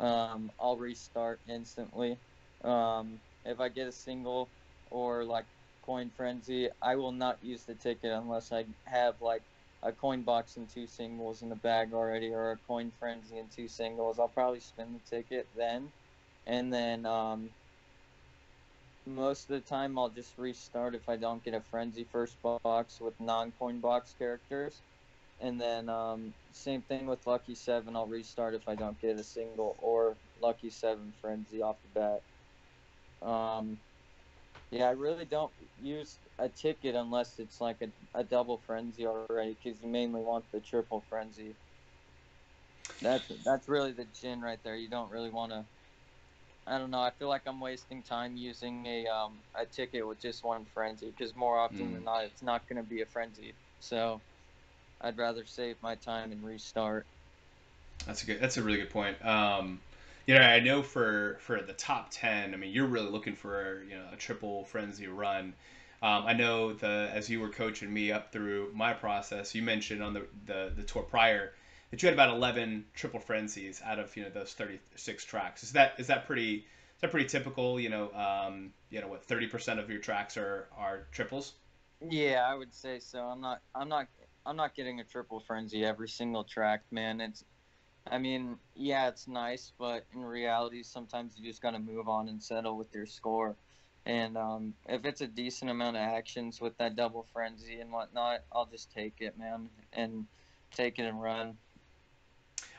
Speaker 2: I'll restart instantly. If I get a single or like coin frenzy, I will not use the ticket unless I have like a coin box and 2 singles in the bag already, or a coin frenzy and 2 singles. I'll probably spin the ticket then, and then most of the time I'll just restart if I don't get a frenzy first box with non-coin box characters. And then same thing with Lucky 7, I'll restart if I don't get a single or Lucky 7 frenzy off the bat. Yeah, I really don't use a ticket unless it's like a double frenzy already, because you mainly want the triple frenzy. That's really the gin right there. You don't really want to. I don't know. I feel like I'm wasting time using a ticket with just one frenzy, because more often than not, it's not going to be a frenzy. So I'd rather save my time and restart.
Speaker 1: That's a really good point. I know for the top 10, I mean, you're really looking for a triple frenzy run. I know as you were coaching me up through my process, you mentioned on the tour prior that you had about 11 triple frenzies out of those 36 tracks. Is that pretty typical? What 30% of your tracks are triples?
Speaker 2: Yeah, I would say so. I'm not getting a triple frenzy every single track, man. I mean, yeah, it's nice, but in reality, sometimes you just got to move on and settle with your score. And if it's a decent amount of actions with that double frenzy and whatnot, I'll just take it, man, and take it and run.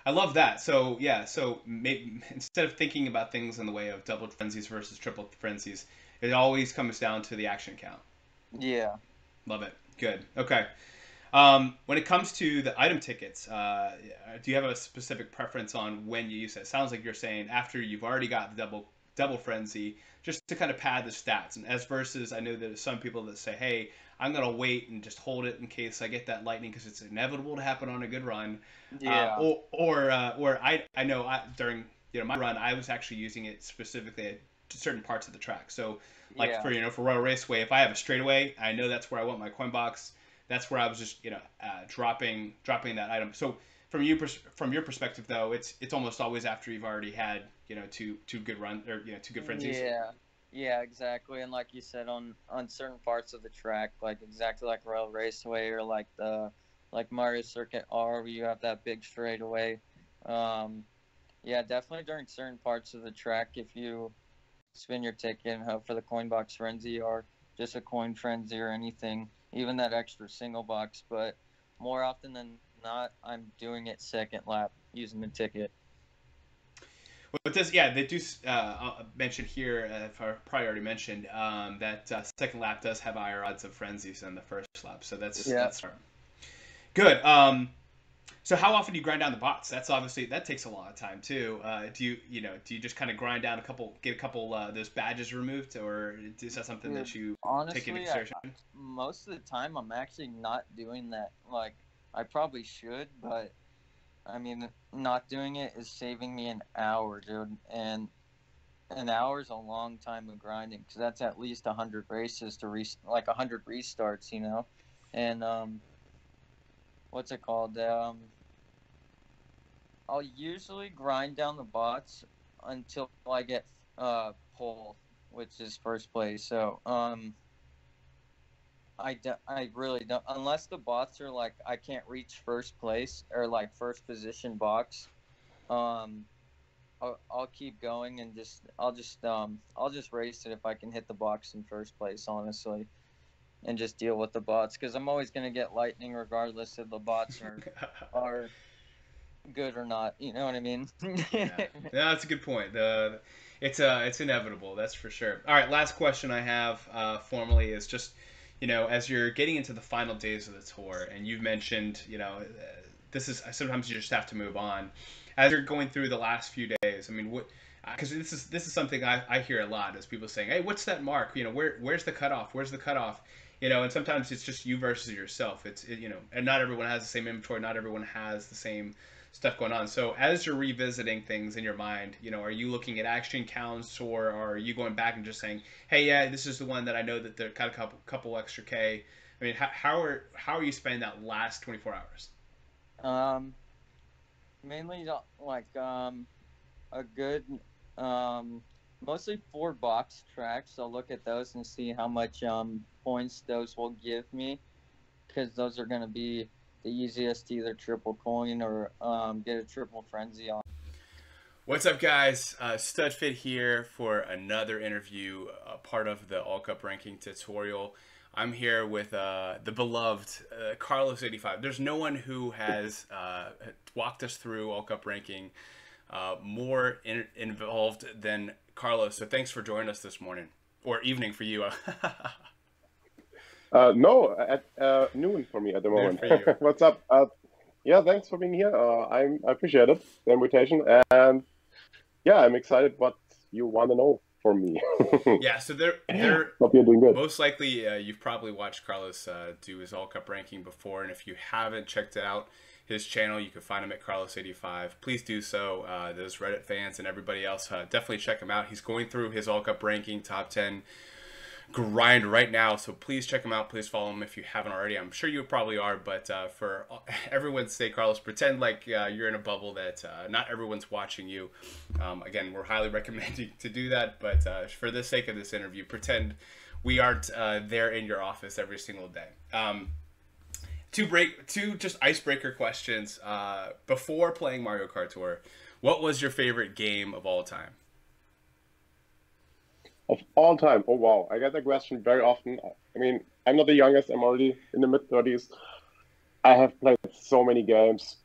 Speaker 1: I love that. So yeah, so maybe instead of thinking about things in the way of double frenzies versus triple frenzies, it always comes down to the action count.
Speaker 2: Yeah.
Speaker 1: Love it. Good. Okay. When it comes to the item tickets, do you have a specific preference on when you use it? Sounds like you're saying after you've already got the double frenzy, just to kind of pad the stats. And as versus, I know there's some people that say, "Hey, I'm gonna wait and just hold it in case I get that lightning because it's inevitable to happen on a good run."
Speaker 2: Yeah.
Speaker 1: I know during my run, I was actually using it specifically at certain parts of the track. So like
Speaker 2: Yeah.
Speaker 1: for Royal Raceway, if I have a straightaway, I know that's where I want my coin box. That's where I was just dropping that item. So from your perspective though, it's almost always after you've already had two good run or two good frenzies.
Speaker 2: Yeah. Yeah, exactly. And like you said, on certain parts of the track, like exactly like Royal Raceway or like Mario Circuit R, where you have that big straightaway. Um, yeah, definitely during certain parts of the track, if you spin your ticket and hope for the coin box frenzy or just a coin frenzy or anything, even that extra single box. But more often than not, I'm doing it second lap using the ticket.
Speaker 1: But they do mention here, if I probably already mentioned, that second lap does have higher odds of frenzies than the first lap. So
Speaker 2: Yeah.
Speaker 1: that's good. So how often do you grind down the bots? That takes a lot of time too. Do you just kind of grind down get a couple those badges removed, or is that something
Speaker 2: Dude,
Speaker 1: that you take into
Speaker 2: honestly,
Speaker 1: consideration?
Speaker 2: most of the time I'm actually not doing that. Like, I probably should, but I mean, not doing it is saving me an hour, dude. And an hour is a long time of grinding, because that's at least 100 races to like 100 restarts, you know. And what's it called? I'll usually grind down the bots until I get pole. which is first place. So I really don't, unless the bots are like I can't reach first place or like first position box. Um, I'll keep going and I'll just race it if I can hit the box in first place, honestly, and just deal with the bots because I'm always gonna get lightning regardless if the bots are good or not. You know what I mean?
Speaker 1: Yeah, no, that's a good point. It's inevitable, that's for sure. All right, last question I have formally is just, as you're getting into the final days of the tour, and you've mentioned, this is sometimes you just have to move on. As you're going through the last few days, I mean, what? Because this is something I hear a lot is people saying, "Hey, what's that mark? Where's the cutoff? Where's the cutoff?" And sometimes it's just you versus yourself. And not everyone has the same inventory. Not everyone has the same stuff going on. So as you're revisiting things in your mind, are you looking at action counts, or are you going back and just saying, "Hey, yeah, this is the one that I know that they're got a couple extra K." I mean, how are you spending that last 24 hours?
Speaker 2: Mainly like a good mostly 4 box tracks. I'll look at those and see how much points those will give me, because those are going to be the easiest to either triple coin or get a triple frenzy on.
Speaker 1: What's up, guys? StudFit here for another interview, part of the All Cup ranking tutorial. I'm here with the beloved Carlos85. There's no one who has walked us through All Cup ranking more involved than Carlos. So thanks for joining us this morning, or evening for you.
Speaker 3: No, at noon for me at the moment. What's up? Yeah, thanks for being here. I appreciate it, the invitation, and yeah, I'm excited what you want to know from me.
Speaker 1: Yeah, so they're
Speaker 3: hope you're doing good.
Speaker 1: Most likely you've probably watched Carlos do his All Cup ranking before, and if you haven't checked out his channel, you can find him at Carlos85. Please do so. Those Reddit fans and everybody else, definitely check him out. He's going through his All Cup ranking top 10 grind right now, so please check him out. Please follow him if you haven't already. I'm sure you probably are, but for everyone's sake, Carlos, pretend like you're in a bubble that not everyone's watching you. Again, we're highly recommending to do that, but for the sake of this interview, pretend we aren't there in your office every single day. Two just icebreaker questions. Before playing Mario Kart Tour, what was your favorite game of all time?
Speaker 3: Of all time? Oh wow, I get that question very often. I mean, I'm not the youngest, I'm already in the mid-30s. I have played so many games.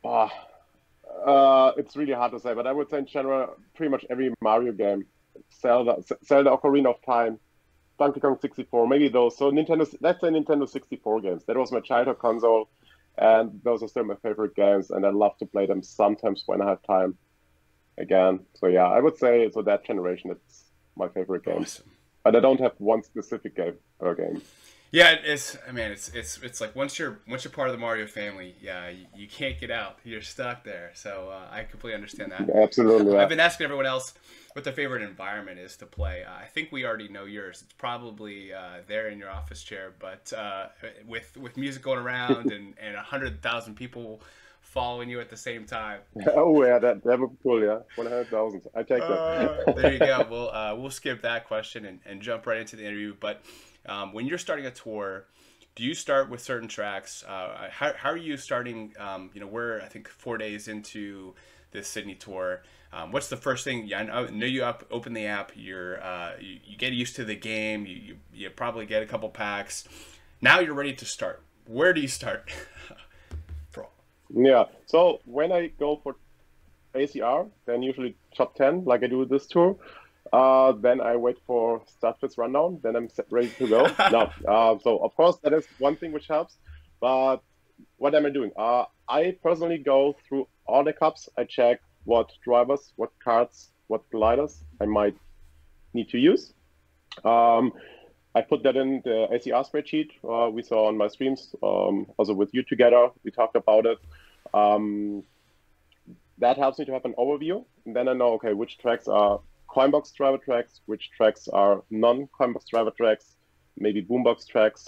Speaker 3: It's really hard to say, but I would say in general, pretty much every Mario game. Zelda Ocarina of Time, Donkey Kong 64, maybe those. So Nintendo, let's say Nintendo 64 games. That was my childhood console, and those are still my favorite games, and I love to play them sometimes when I have time again. So yeah, I would say, so that generation, it's my favorite game.
Speaker 1: Awesome.
Speaker 3: But I don't have one specific game or game.
Speaker 1: Yeah, it's like once you're part of the Mario family, yeah, you can't get out. You're stuck there. So I completely understand that.
Speaker 3: Absolutely.
Speaker 1: I've been asking everyone else what their favorite environment is to play. I think we already know yours. It's probably there in your office chair, but with music going around and 100,000 people following you at the same time.
Speaker 3: Oh yeah, that would be cool. Yeah, 100,000. I take that.
Speaker 1: There you go. We'll skip that question and jump right into the interview. But when you're starting a tour, do you start with certain tracks? How are you starting? We're I think 4 days into this Sydney tour. What's the first thing? I know you open the app. You get used to the game. You probably get a couple packs. Now you're ready to start. Where do you start?
Speaker 3: Yeah, so when I go for ACR, then usually top 10, like I do this tour. Then I wait for StudFit's rundown, then I'm ready to go. So of course that is one thing which helps, but what am I doing? I personally go through all the cups. I check what drivers, what carts, what gliders I might need to use. I put that in the ACR spreadsheet we saw on my streams, also with you together. We talked about it. That helps me to have an overview. And then I know, okay, which tracks are Coinbox driver tracks, which tracks are non-Coinbox driver tracks, maybe Boombox tracks.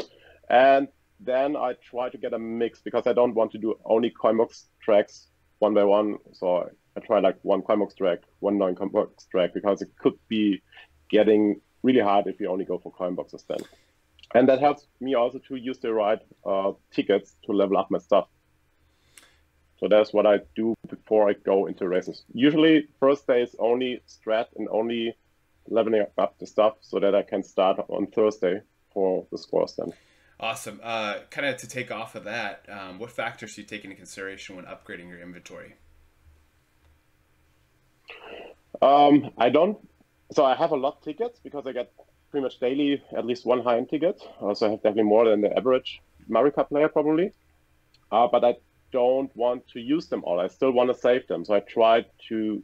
Speaker 3: And then I try to get a mix because I don't want to do only Coinbox tracks one by one. So I try like one Coinbox track, one non-Coinbox track, because it could be getting really hard if you only go for coin boxes then. And that helps me also to use the right tickets to level up my stuff. So that's what I do before I go into races. Usually first day is only strat and only leveling up the stuff so that I can start on Thursday for the scores then.
Speaker 1: Awesome. Kind of to take off of that, what factors do you take into consideration when upgrading your inventory?
Speaker 3: So I have a lot of tickets because I get pretty much daily at least one high-end ticket. So I have definitely more than the average Mario Kart player probably. But I don't want to use them all. I still want to save them. So I try to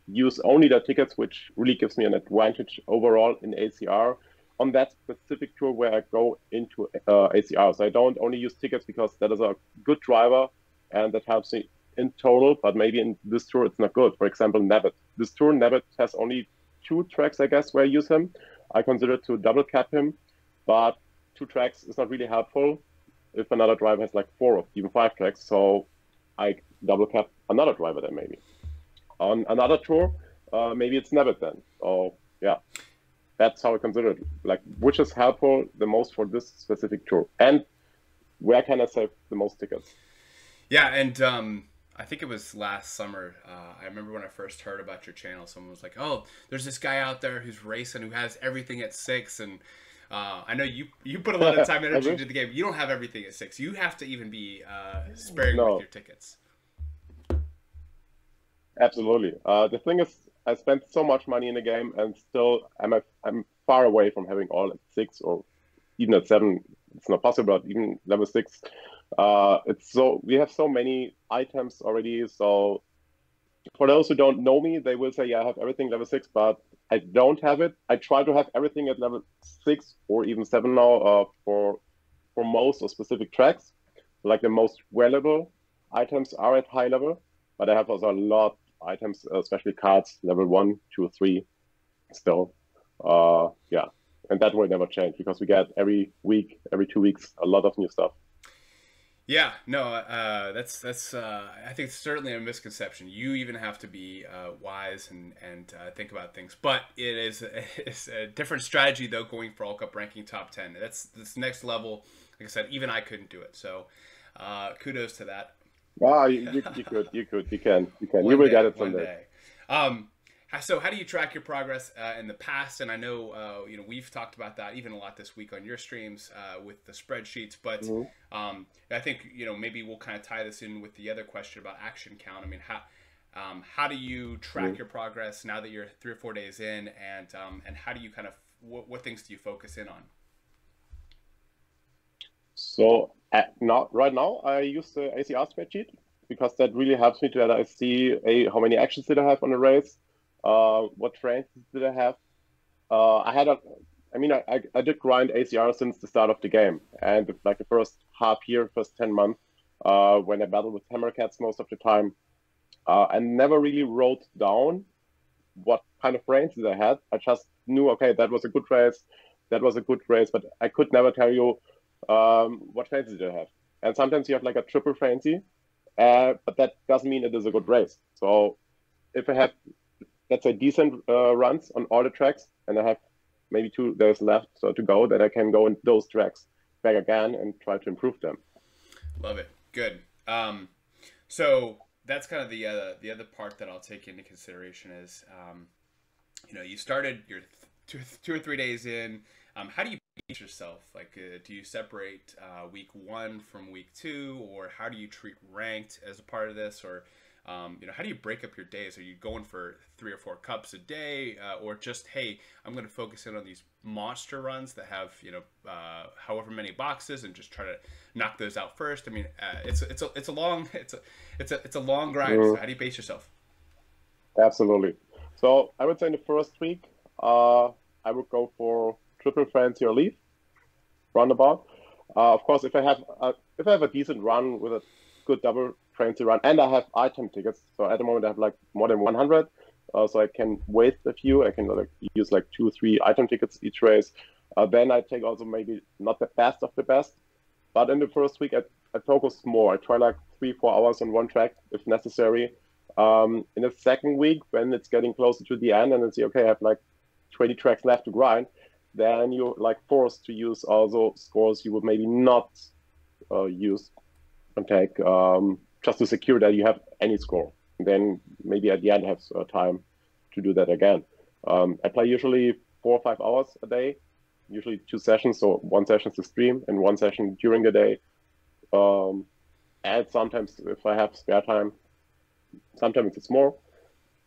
Speaker 3: use only the tickets which really gives me an advantage overall in ACR on that specific tour where I go into ACR. So I don't only use tickets because that is a good driver and that helps me in total, but maybe in this tour it's not good. For example, Nabbit. This tour, Nabbit has only 2 tracks, I guess, where I use him. I consider to double cap him, but 2 tracks is not really helpful if another driver has like 4 or even 5 tracks. So I double cap another driver then maybe. On another tour, maybe it's Nabbit then. So yeah, that's how I consider it. Like which is helpful the most for this specific tour, and where can I save the most tickets?
Speaker 1: Yeah, and I think it was last summer. I remember when I first heard about your channel, someone was like, "Oh, there's this guy out there who's racing who has everything at 6." And I know you put a lot of time and energy into the game. You don't have everything at 6. You have to even be sparing with your tickets.
Speaker 3: Absolutely. The thing is, I spent so much money in the game, and still I'm far away from having all at 6 or even at 7. It's not possible. But even level 6. We have so many items already. So for those who don't know me, they will say, yeah, I have everything level 6, but I don't have it. I try to have everything at level 6 or even 7 now for most or specific tracks. Like the most valuable items are at high level, but I have also a lot of items, especially cards, level 1, 2, 3 still. Yeah, and that will never change because we get every week, every 2 weeks, a lot of new stuff.
Speaker 1: Yeah, no, that's I think it's certainly a misconception. You even have to be wise and think about things, but it's a different strategy though. Going for All Cup ranking top 10, that's this next level. Like I said, even I couldn't do it. So kudos to that.
Speaker 3: Wow, you can. You will get it someday.
Speaker 1: So how do you track your progress in the past? And I know we've talked about that even a lot this week on your streams with the spreadsheets. But I think maybe we'll kind of tie this in with the other question about action count. I mean, how do you track your progress now that you're 3 or 4 days in, and how do you kind of what things do you focus in on?
Speaker 3: So right now I use the ACR spreadsheet because that really helps me to that I see how many actions did I have on a race. What trains did I have? I did grind ACR since the start of the game, and like the first half year, first 10 months, when I battled with Hammercats most of the time, I never really wrote down what kind of trains did I had. I just knew, okay, that was a good race, but I could never tell you what trains did I have. And sometimes you have like a triple frenzy, but that doesn't mean it is a good race. So if I have, let's say, decent runs on all the tracks, and I have maybe 2 days left to go, then I can go in those tracks back again and try to improve them.
Speaker 1: Love it. Good. So that's kind of the other part that I'll take into consideration is, you started your 2 or 3 days in. How do you pace yourself? Like, do you separate week 1 from week 2, or how do you treat ranked as a part of this, or how do you break up your days? Are you going for 3 or 4 cups a day, or just, hey, I'm going to focus in on these monster runs that have however many boxes and just try to knock those out first? I mean, it's a long grind. So how do you pace yourself?
Speaker 3: Absolutely. So I would say in the first week, I would go for triple frenzy or leaf roundabout. Of course, if I have a decent run with a good double frenzy run, and I have item tickets. So at the moment I have like more than 100, so I can waste a few. I can use like 2 or 3 item tickets each race. Then I take also maybe not the best of the best, but in the first week I focus more. I try like 3-4 hours on one track if necessary. In the second week, when it's getting closer to the end, and I see, okay, I have like 20 tracks left to grind, then you're like forced to use also scores you would maybe not use and take just to secure that you have any score. And then maybe at the end have time to do that again. I play usually 4 or 5 hours a day, usually 2 sessions, so 1 session to stream and 1 session during the day. And sometimes if I have spare time, sometimes it's more,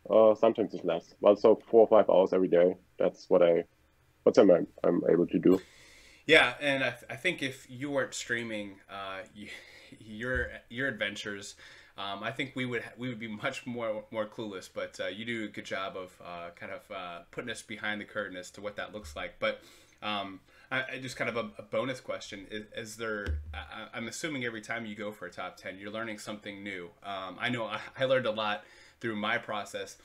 Speaker 3: sometimes it's less. Well, so 4 or 5 hours every day. That's what I'm able to do.
Speaker 1: Yeah, and I think if you weren't streaming your adventures, I think we would be much more clueless. But you do a good job of kind of putting us behind the curtain as to what that looks like. But I just kind of a bonus question: is there? I'm assuming every time you go for a top 10, you're learning something new. I know I learned a lot through my process.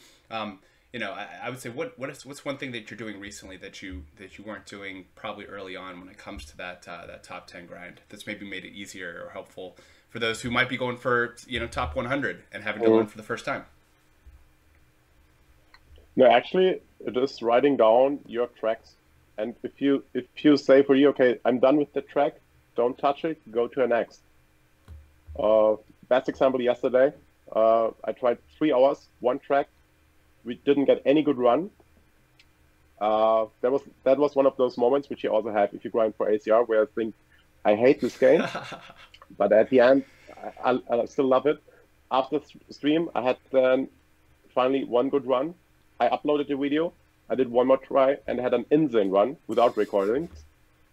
Speaker 1: You know, I would say what's one thing that you're doing recently that you weren't doing probably early on when it comes to that top 10 grind that's maybe made it easier or helpful for those who might be going for, you know, top 100 and having to learn for the first time?
Speaker 3: No, actually, it is writing down your tracks. And if you say for you, okay, I'm done with the track, don't touch it, go to the next. Best example yesterday, I tried 3 hours, 1 track. We didn't get any good run. That was one of those moments which you also have if you grind for ACR, where I think I hate this game, but at the end I still love it. After stream, I had then finally 1 good run. I uploaded the video. I did 1 more try and had an insane run without recordings,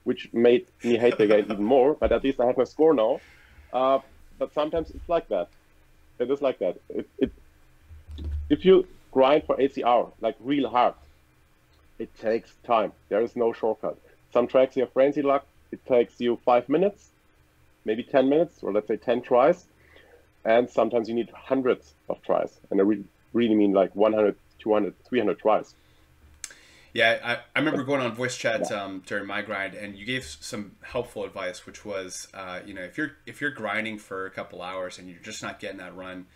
Speaker 3: which made me hate the game even more. But at least I have my score now. But sometimes it's like that. It is like that. If you grind for ACR like real hard, it takes time. There is no shortcut. Some tracks you have frenzy luck. It takes you 5 minutes, maybe 10 minutes, or let's say 10 tries. And sometimes you need hundreds of tries. And I really mean like 100, 200, 300 tries.
Speaker 1: Yeah, I remember going on voice chat during my grind, and you gave some helpful advice, which was, you know, if you're grinding for a couple hours and you're just not getting that run,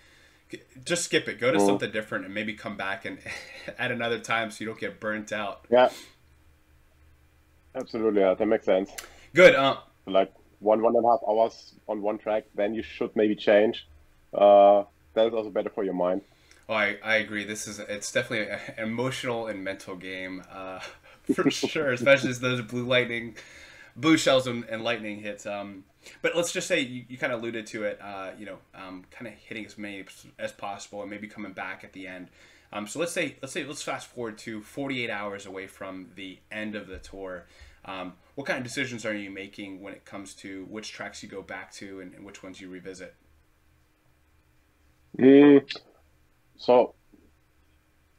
Speaker 1: just skip it. Go to something different and maybe come back and at another time so you don't get burnt out. Yeah,
Speaker 3: absolutely. Yeah, that makes sense.
Speaker 1: Good.
Speaker 3: Like 1.5 hours on 1 track, then you should maybe change. That is also better for your mind.
Speaker 1: Oh, I agree. It's definitely an emotional and mental game for sure, especially as those blue shells and lightning hits. But let's just say you kind of alluded to it, you know, kind of hitting as many as possible and maybe coming back at the end. So let's fast forward to 48 hours away from the end of the tour. What kind of decisions are you making when it comes to which tracks you go back to and which ones you revisit?
Speaker 3: So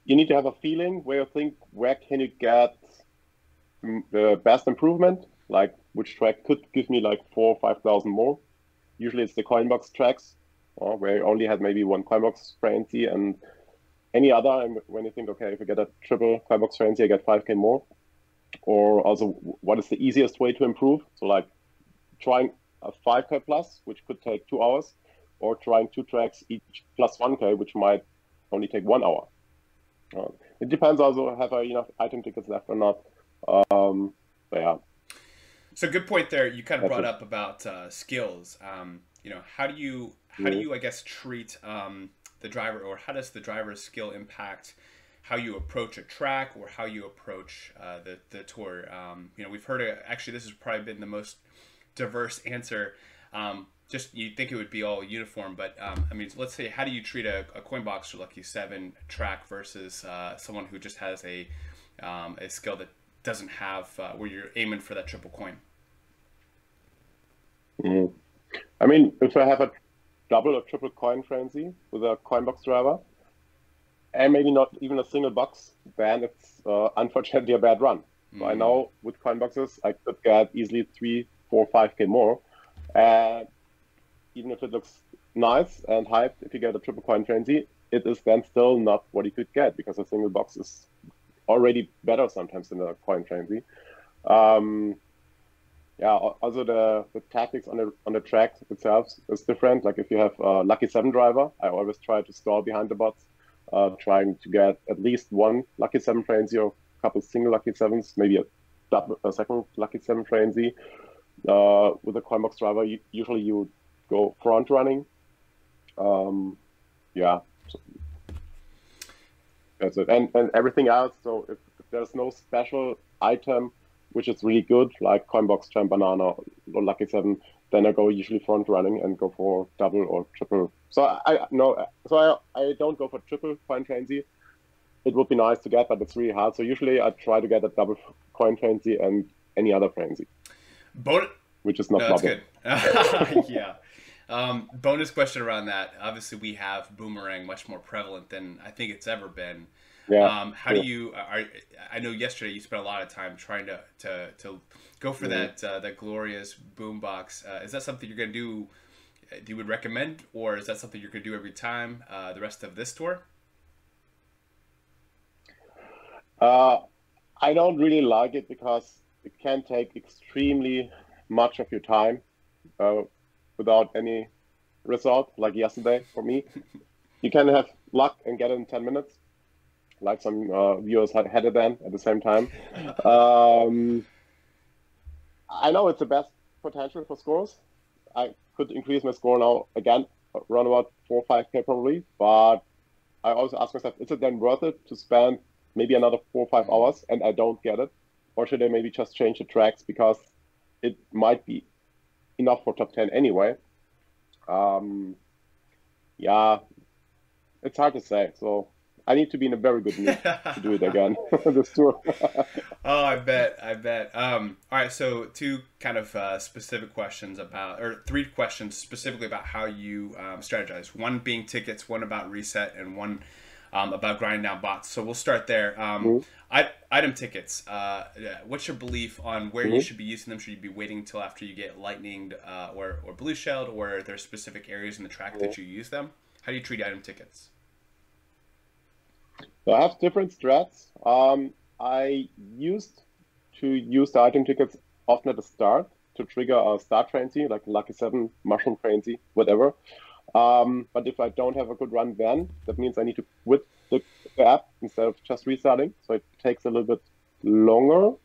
Speaker 3: you need to have a feeling where you think, where can you get the best improvement? Like which track could give me like 4,000 or 5,000 more. Usually it's the coin box tracks, where you only had maybe 1 coin box frenzy and any other. And when you think, okay, if I get a triple coin box frenzy, I get 5K more. Or also, what is the easiest way to improve? So like trying a 5K plus, which could take 2 hours, or trying 2 tracks each plus 1K, which might only take 1 hour. It depends also, have I enough item tickets left or not. So yeah.
Speaker 1: So good point there. You kind of brought up about skills. You know, how do you I guess treat the driver, or how does the driver's skill impact how you approach a track or how you approach the tour? You know, we've heard actually this has probably been the most diverse answer. Just you'd think it would be all uniform, but I mean, let's say, how do you treat a coin box or Lucky 7 track versus someone who just has a skill that doesn't have where you're aiming for that triple coin?
Speaker 3: I mean, if I have a double or triple coin frenzy with a coin box driver, and maybe not even a single box, then it's unfortunately a bad run. So I know with coin boxes, I could get easily 3, 4, 5K more. And even if it looks nice and hyped, if you get a triple coin frenzy, it is then still not what you could get, because a single box is already better sometimes than a coin frenzy. Yeah, also the tactics on the track itself is different. Like if you have a Lucky 7 driver, I always try to stall behind the bots, trying to get at least 1 Lucky 7 frenzy or couple single lucky sevens, maybe a second lucky seven frenzy. With a coin box driver, usually you go front running. Yeah, so that's it. And everything else. So if there's no special item which is really good, like coin box, jam banana, or lucky seven, then I go usually front running and go for double or triple. So I don't go for triple coin frenzy. It would be nice to get, but it's really hard. So usually I try to get a double coin frenzy and any other frenzy. Which is not
Speaker 1: that's good. Yeah. Bonus question around that. Obviously, we have boomerang much more prevalent than I think it's ever been.
Speaker 3: Yeah.
Speaker 1: How do you? I know yesterday you spent a lot of time trying to go for that glorious boombox. Is that something you're gonna do? You would recommend, or is that something you're gonna do every time the rest of this tour?
Speaker 3: I don't really like it because it can take extremely much of your time without any result, like yesterday for me. You can have luck and get it in 10 minutes, like some viewers had it then at the same time. I know it's the best potential for scores. I could increase my score now again, around about 4 or 5K probably, but I also ask myself, is it then worth it to spend maybe another 4 or 5 hours and I don't get it? Or should I maybe just change the tracks because it might be enough for top 10 anyway? Yeah, it's hard to say. So I need to be in a very good mood to do it again this tour.
Speaker 1: Oh, I bet. All right, so 2 kind of specific questions about, or 3 questions specifically about how you strategize. 1 being tickets, 1 about reset, and 1 about grinding down bots. So we'll start there. Item tickets. What's your belief on where you should be using them? Should you be waiting until after you get lightninged or blue shelled, or are there specific areas in the track that you use them? How do you treat item tickets?
Speaker 3: So I have different strats. I used to use the item tickets often at the start to trigger a start frenzy, like Lucky 7, Mushroom Frenzy, whatever. But if I don't have a good run then, that means I need to quit the app instead of just restarting. So it takes a little bit longer,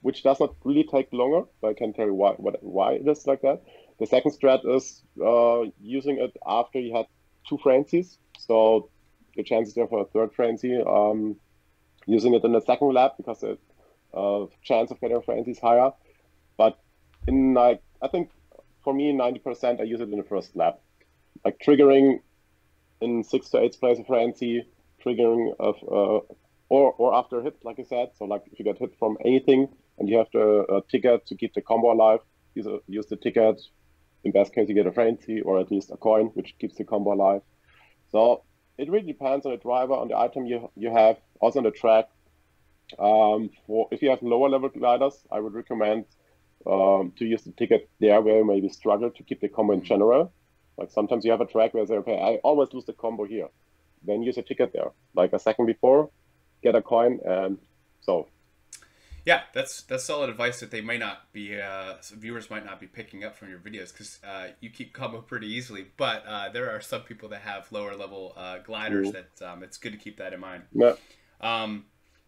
Speaker 3: which does not really take longer, but I can tell you why it is like that. The second strat is using it after you had 2 frenzies. So the chances there for a third frenzy, using it in the second lap because the chance of getting a frenzy is higher. But in I think for me 90% I use it in the first lap, like triggering in 6 to 8 plays a frenzy, triggering of or after a hit, like I said. So like if you get hit from anything and you have a ticket to keep the combo alive, use the ticket. In best case, you get a frenzy or at least a coin, which keeps the combo alive. So it really depends on the driver, on the item you have, also on the track. For if you have lower level gliders, I would recommend to use the ticket there where you maybe struggle to keep the combo in general. Like sometimes you have a track where you say, okay, I always lose the combo here. Then use a ticket there, like a second before, get a coin, and so.
Speaker 1: Yeah, that's solid advice that they might not be, viewers might not be picking up from your videos because you keep combo pretty easily. But there are some people that have lower level gliders that it's good to keep that in mind.
Speaker 3: Yeah.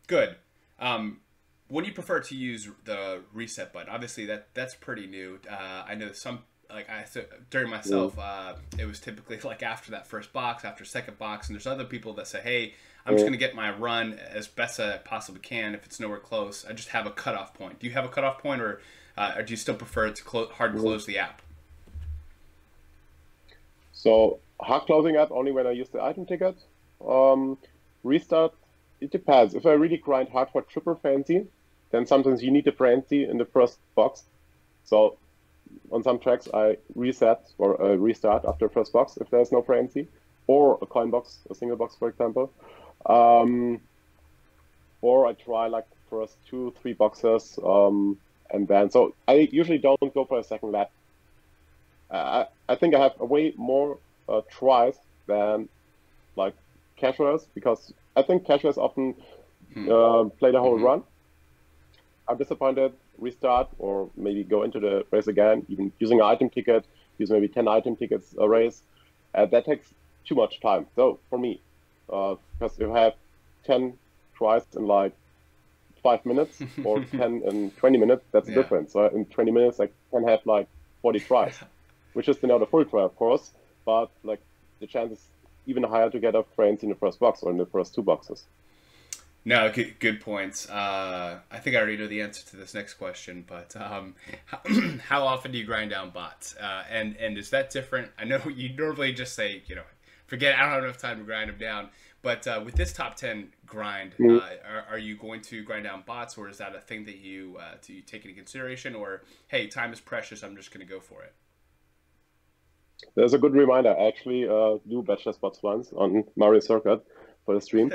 Speaker 1: Good. When you prefer to use the reset button, obviously that's pretty new. I know some, like during myself, it was typically like after that first box, after second box, and there's other people that say, hey, I'm just going to get my run as best as I possibly can. If it's nowhere close, I just have a cutoff point. Do you have a cutoff point, or do you still prefer to hard close the app?
Speaker 3: So hard closing app only when I use the item ticket. Restart, it depends. If I really grind hard for triple frenzy, then sometimes you need a frenzy in the first box. So on some tracks, I reset or restart after first box if there's no frenzy, or a coin box, a single box, for example. Or I try like first 2-3 boxes, and then, so I usually don't go for a second lap. I think I have a way more tries than like casuals, because I think casuals often play the whole run. I'm disappointed, restart, or maybe go into the race again, even using an item ticket, use maybe 10 item tickets a race. That takes too much time. So for me, because if I have 10 tries in like 5 minutes or 10 and 20 minutes, that's the difference. So in 20 minutes, I can have like 40 tries, which is the full try, of course, but like the chance is even higher to get off frames in the first box or in the first 2 boxes.
Speaker 1: No, good points. I think I already know the answer to this next question, but how often do you grind down bots? And is that different? I know you normally just say, forget, I don't have enough time to grind them down. But with this top 10 grind, are you going to grind down bots, or is that a thing that you take into consideration? Or, hey, time is precious, I'm just going to go for it?
Speaker 3: There's a good reminder. I actually do bachelor spots once on Mario Circuit for the stream.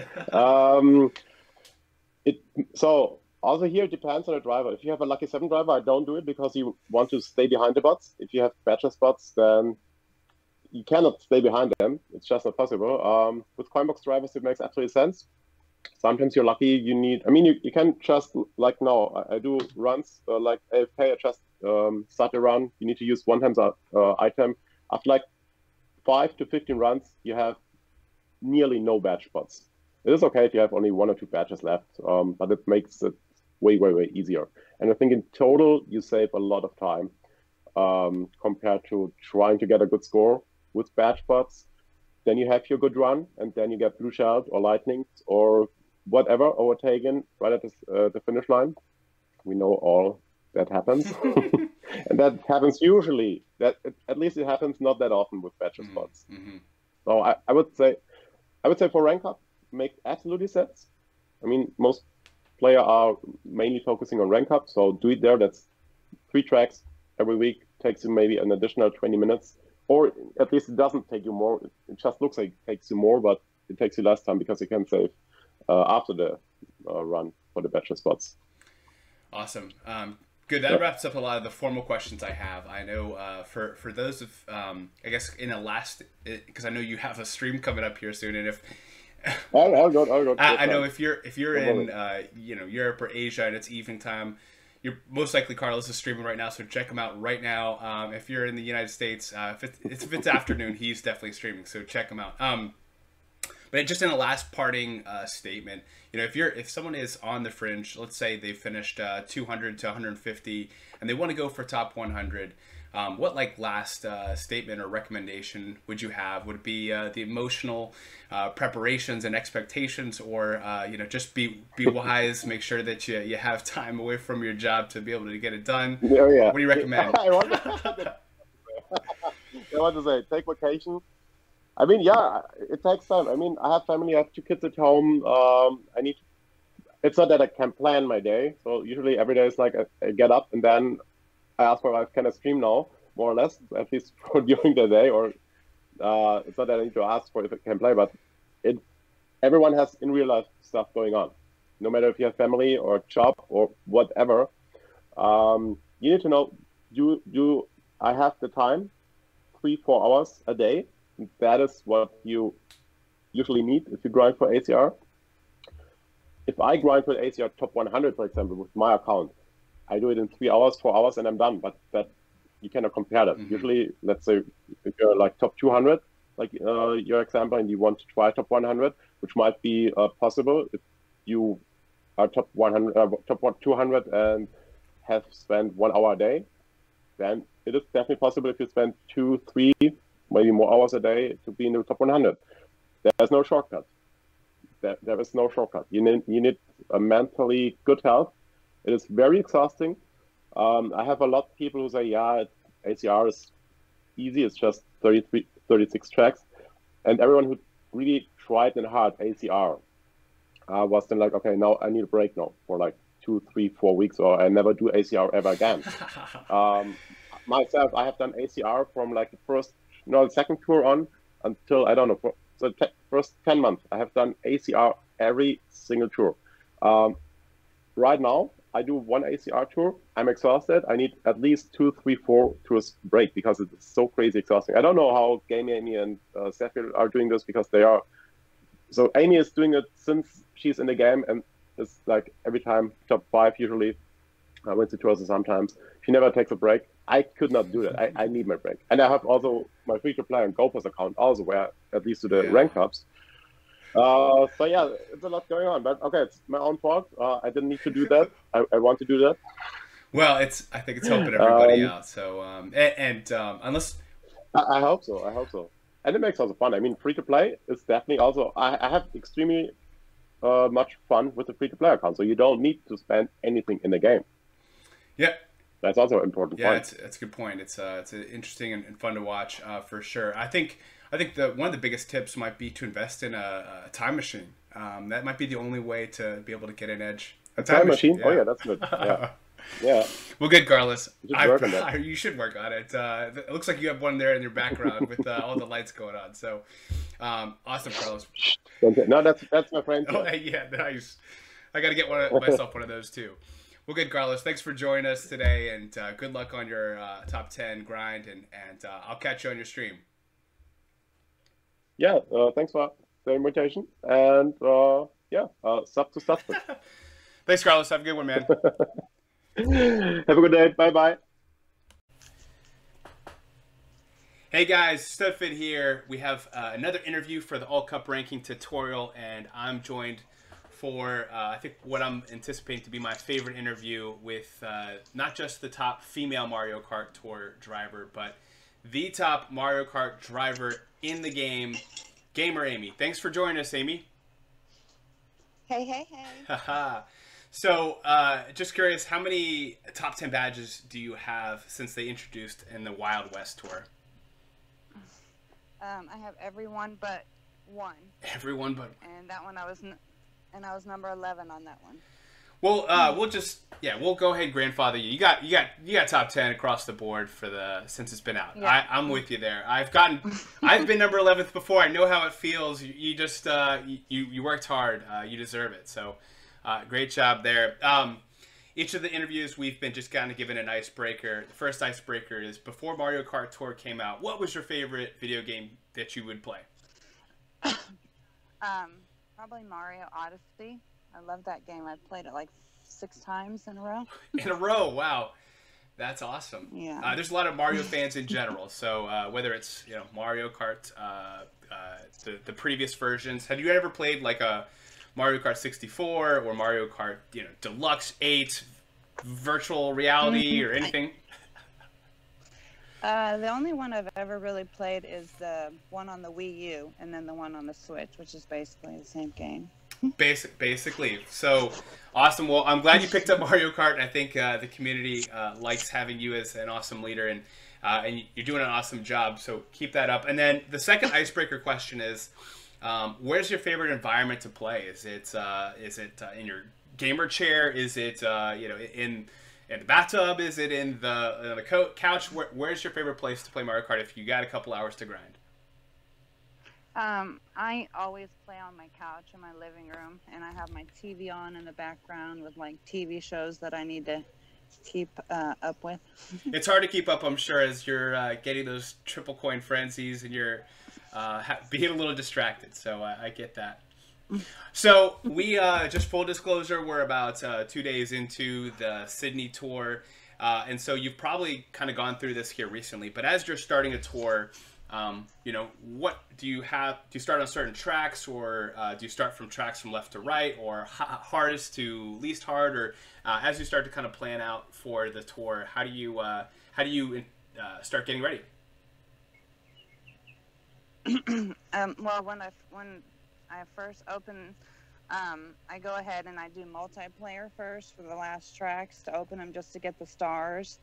Speaker 3: So also here it depends on the driver. If you have a Lucky 7 driver, I don't do it because you want to stay behind the bots. If you have bachelor spots, then you cannot stay behind them. It's just not possible. With Coinbox drivers, it makes absolutely sense. Sometimes you're lucky. You can just, like now, I do runs like AFK. I just start a run. You need to use one-time item. After like 5 to 15 runs, you have nearly no badge spots. It is okay if you have only 1 or 2 badges left, but it makes it way, way, way easier. And I think in total, you save a lot of time compared to trying to get a good score with badge spots. Then you have your good run, and then you get blue shelled or lightning or whatever overtaken right at the finish line. We know all that happens. And that happens usually. At least it happens not that often with badge spots. So I would say for rank up, make absolutely sense. I mean, most players are mainly focusing on rank up, so do it there. That's 3 tracks every week, takes you maybe an additional 20 minutes, or at least it doesn't take you more. It just looks like it takes you more, but it takes you less time because you can save after the run for the bachelor spots.
Speaker 1: Awesome. Good. That wraps up a lot of the formal questions I have. I know for those of, I guess in a last, because I know you have a stream coming up here soon, and if
Speaker 3: I'll go.
Speaker 1: I know if you're in Europe or Asia and it's evening time, you're most likely Carlos is streaming right now, so check him out right now. If you're in the United States, if it's afternoon, he's definitely streaming, so check him out. But just in a last parting statement, if someone is on the fringe, let's say they finished 200 to 150, and they want to go for top 100. What last statement or recommendation would you have? Would it be the emotional preparations and expectations, or just be wise, make sure that you have time away from your job to be able to get it done?
Speaker 3: Oh, yeah.
Speaker 1: What do you recommend?
Speaker 3: I want to say take vacation. I mean, yeah, it takes time. I mean, I have family. I have 2 kids at home. It's not that I can plan my day. So usually every day is like I get up and then I ask my wife, can I stream now? More or less, at least for during the day. Or it's not that I need to ask for if I can play, but everyone has in real life stuff going on. No matter if you have family or job or whatever, you need to know, do I have the time, 3-4 hours a day? That is what you usually need if you grind for ACR. If I grind for ACR top 100, for example, with my account, I do it in 3 hours, 4 hours, and I'm done. But that you cannot compare that. Usually, let's say if you're like top 200, like your example, and you want to try top 100, which might be possible if you are top 100, top 200 and have spent 1 hour a day, then it is definitely possible if you spend 2, 3, maybe more hours a day to be in the top 100. There's no shortcut. There is no shortcut. You need a mentally good health. It is very exhausting. I have a lot of people who say, yeah, ACR is easy. It's just 36 tracks. And everyone who really tried and hard ACR was then like, okay, now I need a break now for like 2, 3, 4 weeks, or I never do ACR ever again. Myself, I have done ACR from like the second tour on until, I don't know, so first 10 months, I have done ACR every single tour. Right now, I do 1 ACR tour. I'm exhausted. I need at least 2, 3, 4 tours break because it's so crazy exhausting. I don't know how GamerAmy and Sefil are doing this because they are. So Amy is doing it since she's in the game, and it's like every time top 5 usually. I went to tours sometimes. She never takes a break. I could not do that. I need my break. And I have also my free-to-play and GoPros account also, where at least to the rank ups. So yeah, it's a lot going on, but okay, it's my own fault. I didn't need to do that. I want to do that.
Speaker 1: Well, I think it's helping everybody out. So, unless
Speaker 3: I hope so. I hope so. And it makes also fun. I mean, free to play is definitely also. I have extremely much fun with the free to play account. So you don't need to spend anything in the game.
Speaker 1: yeah,
Speaker 3: That's also an important
Speaker 1: yeah,
Speaker 3: point.
Speaker 1: that's a good point. It's interesting and fun to watch for sure. I think one of the biggest tips might be to invest in a time machine. That might be the only way to be able to get an edge.
Speaker 3: A time machine?
Speaker 1: Yeah.
Speaker 3: Oh yeah, that's good. Yeah. Yeah.
Speaker 1: Well, good, Carlos.
Speaker 3: You should work on that.
Speaker 1: You should work on it. It looks like you have one there in your background with all the lights going on. So, awesome, Carlos.
Speaker 3: No, that's my friend.
Speaker 1: Oh, yeah, nice. I got to get myself one of those too. Well, good, Carlos. Thanks for joining us today, and good luck on your top 10 grind. And I'll catch you on your stream.
Speaker 3: Yeah. Thanks for the invitation, and yeah, sub to StudFit.
Speaker 1: Thanks, Carlos. Have a good one, man.
Speaker 3: Have a good day. Bye bye.
Speaker 1: Hey guys, StudFit here. We have another interview for the All Cup ranking tutorial, and I'm joined for I think what I'm anticipating to be my favorite interview with not just the top female Mario Kart Tour driver, but the top Mario Kart driver in the game, GamerAmy. Thanks for joining us, Amy.
Speaker 4: Hey, hey, hey.
Speaker 1: Haha. So, just curious, how many top 10 badges do you have since they introduced in the Wild West Tour?
Speaker 4: I have everyone but one.
Speaker 1: Everyone but.
Speaker 4: And that one I was number 11 on that one.
Speaker 1: Well, we'll go ahead and grandfather you. You got top 10 across the board since it's been out.
Speaker 4: Yeah.
Speaker 1: I'm with you there. I've been number 11th before. I know how it feels. You just you worked hard. You deserve it. So. Great job there. Each of the interviews we've been just kind of given an icebreaker. The first icebreaker is, before Mario Kart Tour came out, what was your favorite video game that you would play?
Speaker 4: Probably Mario Odyssey. I love that game. I've played it like 6 times in a row.
Speaker 1: In a row, wow. That's awesome.
Speaker 4: Yeah.
Speaker 1: There's a lot of Mario fans in general. So whether it's Mario Kart, the previous versions, have you ever played like a Mario Kart 64 or Mario Kart, Deluxe 8, virtual reality or anything?
Speaker 4: The only one I've ever really played is the one on the Wii U, and then the one on the Switch, which is basically the same game.
Speaker 1: Basically. So, awesome. Well, I'm glad you picked up Mario Kart. I think the community likes having you as an awesome leader, and you're doing an awesome job. So keep that up. And then the second icebreaker question is, where's your favorite environment to play? Is it in your gamer chair? Is it in the bathtub? Is it in the couch? Where's your favorite place to play Mario Kart if you got a couple hours to grind?
Speaker 4: I always play on my couch in my living room, and I have my TV on in the background with like TV shows that I need to keep up with.
Speaker 1: It's hard to keep up, I'm sure, as you're getting those triple coin frenzies and you're being a little distracted, so I get that. So we just full disclosure, we're about 2 days into the Sydney tour, and so you've probably kind of gone through this here recently, but as you're starting a tour, what do you have? Do you start on certain tracks, or do you start from tracks from left to right, or hardest to least hard, or as you start to kind of plan out for the tour, how do you start getting ready?
Speaker 4: Well, when I first open, I go ahead and I do multiplayer first for the last tracks to open them, just to get the stars.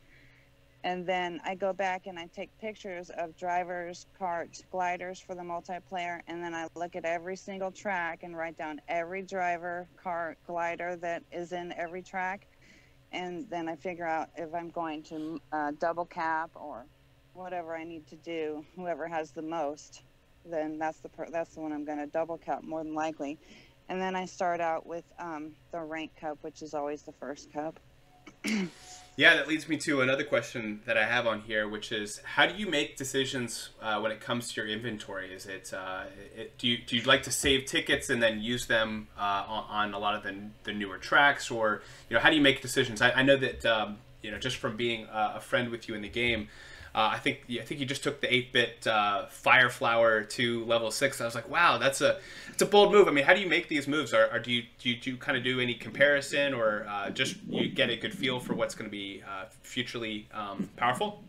Speaker 4: And then I go back and I take pictures of drivers, karts, gliders for the multiplayer, and then I look at every single track and write down every driver, kart, glider that is in every track. And then I figure out if I'm going to double cap or whatever I need to do. Whoever has the most, then that's the one I'm going to double cap more than likely. And then I start out with the rank cup, which is always the first cup.
Speaker 1: Yeah, that leads me to another question that I have on here, which is, how do you make decisions when it comes to your inventory? Is it do you like to save tickets and then use them on a lot of the newer tracks, or how do you make decisions? I know that just from being a friend with you in the game, I think you just took the 8-bit Fireflower to level 6. I was like, wow, it's a bold move. I mean, how do you make these moves? Do you kind of do any comparison, or just you get a good feel for what's going to be futurely powerful?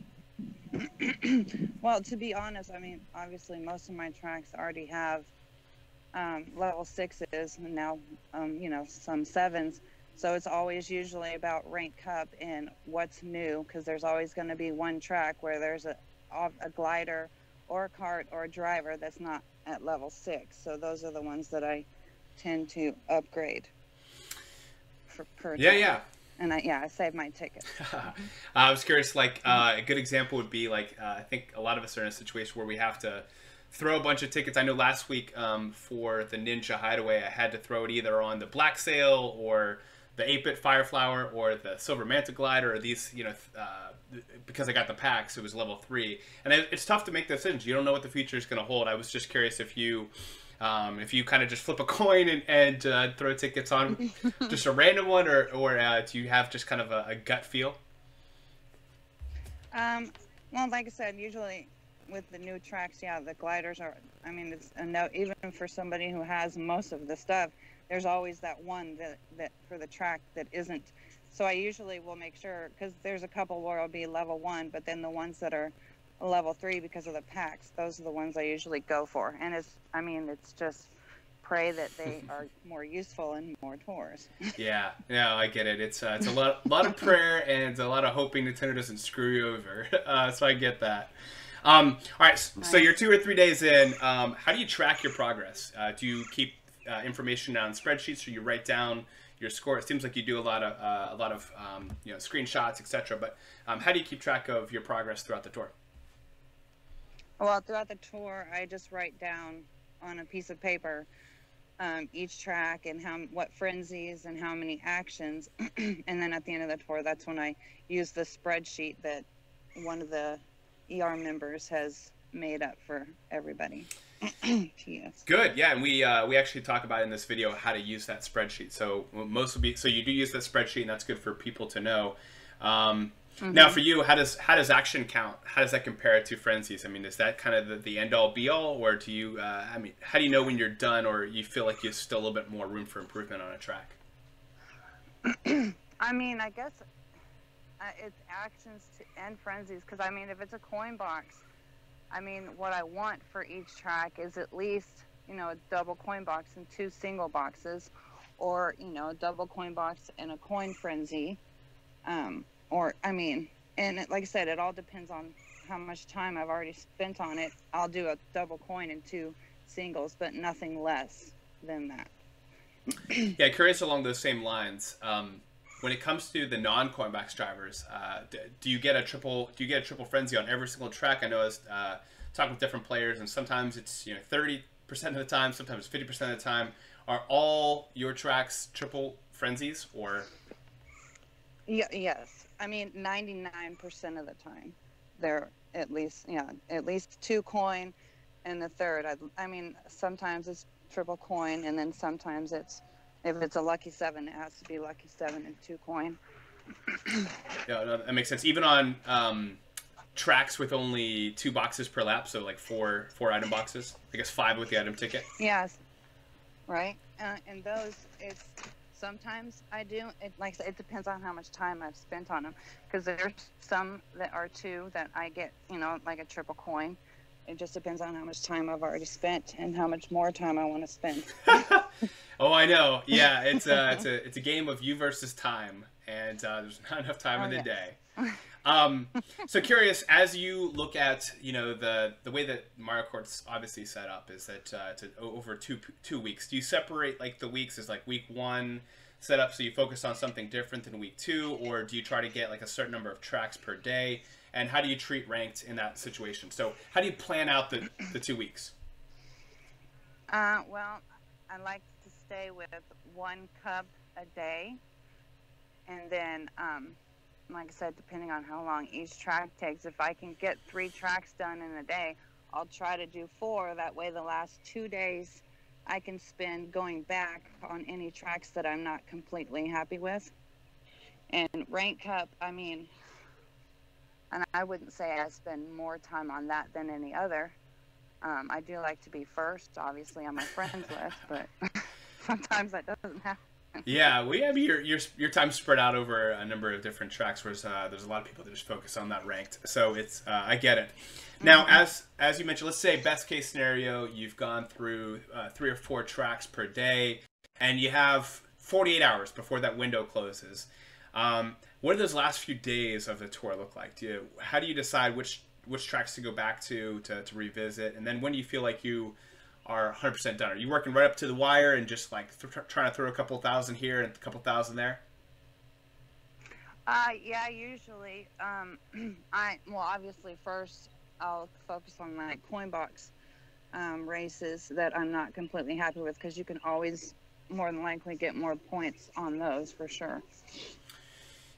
Speaker 4: Well, to be honest, I mean, obviously most of my tracks already have level 6s, and now you know, some 7s. So it's always usually about rank cup and what's new, because there's always going to be one track where there's a glider or a cart or a driver that's not at level 6. So those are the ones that I tend to upgrade per time.
Speaker 1: Yeah.
Speaker 4: And I save my tickets.
Speaker 1: I was curious, like a good example would be like I think a lot of us are in a situation where we have to throw a bunch of tickets. I know last week for the Ninja Hideaway, I had to throw it either on the Black Sail or the 8-bit Fireflower or the Silver Manta Glider, or these, you know, because I got the packs, it was level 3. And it's tough to make decisions. You don't know what the future is going to hold. I was just curious if you kind of just flip a coin and throw tickets on just a random one, or do you have just kind of a gut feel?
Speaker 4: Well, like I said, usually with the new tracks, yeah, the gliders are, I mean, it's a no, even for somebody who has most of the stuff, there's always that one that for the track that isn't. So I usually will make sure, because there's a couple where it'll be level 1, but then the ones that are level 3 because of the packs, those are the ones I usually go for. And it's just pray that they are more useful and more tours. Yeah,
Speaker 1: I get it. It's a lot of prayer and a lot of hoping Nintendo doesn't screw you over. So I get that. All right, so you're 2 or 3 days in. How do you track your progress? Do you keep information on spreadsheets, or you write down your score? It seems like you do a lot of you know, screenshots, etc. But how do you keep track of your progress throughout the tour?
Speaker 4: Well, throughout the tour, I just write down on a piece of paper each track and what frenzies and how many actions. And then at the end of the tour, that's when I use the spreadsheet that one of the ER members has made up for everybody. Yes. Good,
Speaker 1: yeah, and we actually talk about in this video how to use that spreadsheet. So so you do use that spreadsheet, and that's good for people to know. Now, for you, how does action count? How does that compare to frenzies? I mean, is that kind of the end all be all, or do you? I mean, how do you know when you're done, or you feel like there's still a little bit more room for improvement on a track?
Speaker 4: I mean, I guess it's actions and frenzies, because I mean, if it's a coin box, I mean, what I want for each track is at least, you know, a double coin box and 2 single boxes, or, you know, a double coin box and a coin frenzy. Or, I mean, and like I said, it all depends on how much time I've already spent on it. I'll do a double coin and 2 singles, but nothing less than that.
Speaker 1: Yeah, curious along those same lines. When it comes to the non-coin box drivers, do you get a triple frenzy on every single track? I know I was talking with different players, and sometimes it's, you know, 30% of the time, sometimes 50% of the time. Are all your tracks triple frenzies, or?
Speaker 4: Yeah, yes. I mean, 99% of the time, they're at least 2 coin, and the third. I mean, sometimes it's triple coin, and then sometimes it's, if it's a lucky 7, it has to be lucky 7 and 2 coin.
Speaker 1: Yeah, no, that makes sense. Even on tracks with only 2 boxes per lap, so like 4 item boxes. I guess 5 with the item ticket.
Speaker 4: Yes, right. And those, it's. Sometimes I do. Like I said, it depends on how much time I've spent on them. Because there's some that are 2 that I get, you know, like a triple coin. It just depends on how much time I've already spent and how much more time I want to spend.
Speaker 1: Oh, I know. Yeah, it's a game of you versus time, and there's not enough time in the day. So curious, as you look at, you know, the way that Mario Kart's obviously set up is that it's over two weeks. Do you separate like the weeks as like week 1 set up so you focus on something different than week 2, or do you try to get like a certain number of tracks per day? And how do you treat ranked in that situation? So how do you plan out the 2 weeks?
Speaker 4: Well, I like to stay with 1 cup a day, and then like I said, depending on how long each track takes, if I can get 3 tracks done in a day, I'll try to do 4. That way the last 2 days I can spend going back on any tracks that I'm not completely happy with. And rank cup, I mean, and I wouldn't say I spend more time on that than any other. I do like to be first, obviously, on my friends list, but sometimes that doesn't happen.
Speaker 1: Yeah, we have your time spread out over a number of different tracks, whereas there's a lot of people that just focus on that ranked. So it's I get it. Now, as you mentioned, let's say best case scenario, you've gone through 3 or 4 tracks per day, and you have 48 hours before that window closes. What do those last few days of the tour look like? How do you decide which tracks to go back to revisit, and then when do you feel like you are 100% done? Are you working right up to the wire and just like trying to throw a couple thousand here and a couple thousand there?
Speaker 4: Yeah, usually. Well, obviously first I'll focus on my coin box races that I'm not completely happy with, because you can always more than likely get more points on those for sure.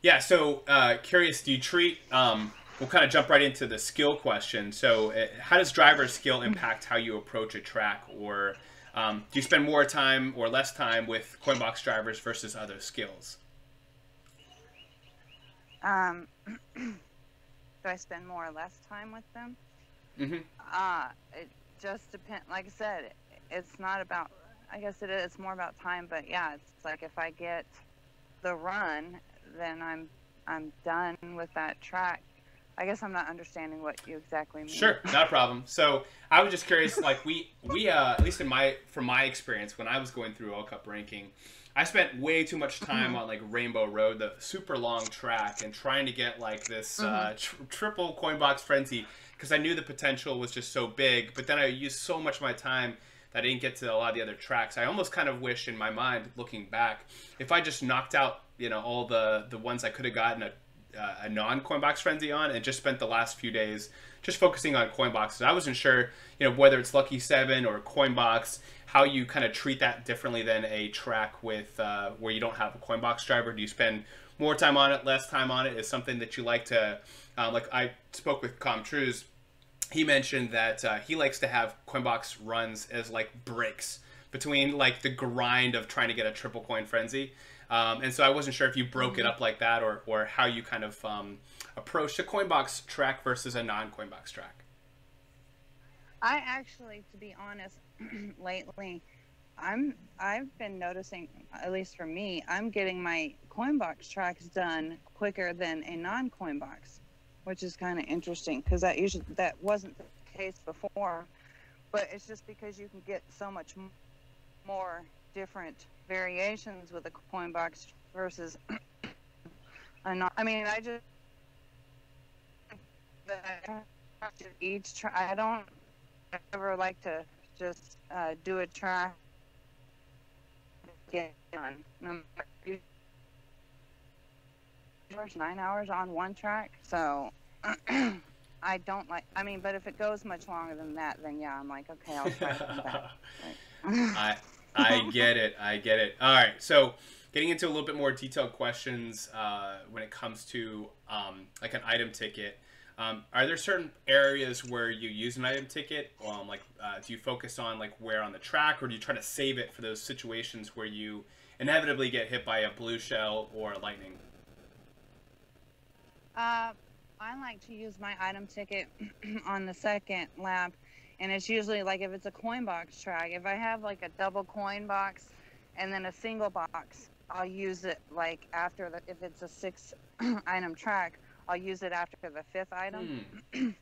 Speaker 1: Yeah, so curious, do you treat we'll kind of jump right into the skill question. So how does driver skill impact how you approach a track? Or do you spend more time or less time with coin box drivers versus other skills?
Speaker 4: Do I spend more or less time with them? It just depends. Like I said, it's not about, I guess it is, it's more about time, but yeah, it's like if I get the run, then I'm done with that track. I guess I'm not understanding what you exactly mean.
Speaker 1: Sure, not a problem. So I was just curious, like we at least from my experience, when I was going through All Cup ranking, I spent way too much time on like Rainbow Road, the super long track, and trying to get like this triple coin box frenzy, because I knew the potential was just so big. But then I used so much of my time that I didn't get to a lot of the other tracks. I almost kind of wish, in my mind, looking back, if I just knocked out, all the ones I could have gotten a non-coin box frenzy on, and just spent the last few days just focusing on coin boxes. I wasn't sure, whether it's Lucky 7 or coin box, how you kind of treat that differently than a track with where you don't have a coin box driver. Do you spend more time on it, less time on it? Is something that you like to, like I spoke with Truise. He mentioned that he likes to have coin box runs as like breaks between like the grind of trying to get a triple coin frenzy. And so I wasn't sure if you broke it up like that, or how you kind of approached a coin box track versus a non-coin box track.
Speaker 4: I actually, to be honest, lately, I've been noticing, at least for me, I'm getting my coin box tracks done quicker than a non-coin box, which is kind of interesting, because that wasn't the case before. But it's just because you can get so much more different variations with a coin box versus a non. I mean, I just each try. I don't ever like to just do a track get done. No matter, 9 hours on one track, so I don't like. I mean, but if it goes much longer than that, then yeah, I'm like, okay, I'll try to come back.
Speaker 1: I get it. All right, so getting into a little bit more detailed questions when it comes to like an item ticket. Are there certain areas where you use an item ticket? Do you focus on like where on the track, or do you try to save it for those situations where you inevitably get hit by a blue shell or a lightning?
Speaker 4: I like to use my item ticket on the second lap. And it's usually like if it's a coin box track, if I have like a double coin box and then a single box, I'll use it like after if it's a 6 item track, I'll use it after the 5th item to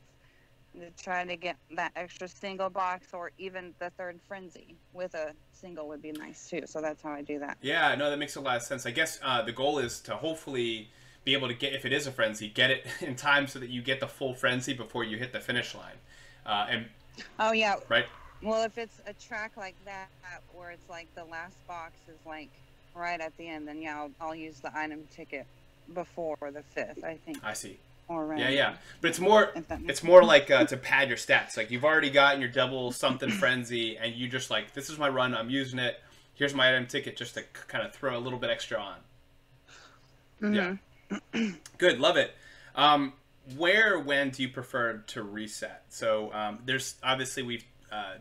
Speaker 4: try to get that extra single box, or even the 3rd frenzy with a single would be nice too. So that's how I do that.
Speaker 1: Yeah, no, that makes a lot of sense. I guess the goal is to hopefully be able to get, if it is a frenzy, get it in time so that you get the full frenzy before you hit the finish line.
Speaker 4: Oh yeah.
Speaker 1: Right.
Speaker 4: Well, if it's a track like that where it's like the last box is like right at the end, then yeah, I'll use the item ticket before the 5th, I think.
Speaker 1: I see.
Speaker 4: Or
Speaker 1: yeah. But it's more like to pad your stats. Like you've already gotten your double something frenzy, and you just like, this is my run, I'm using it. Here's my item ticket, just to kind of throw a little bit extra on. Yeah. Good, love it. When do you prefer to reset? So there's obviously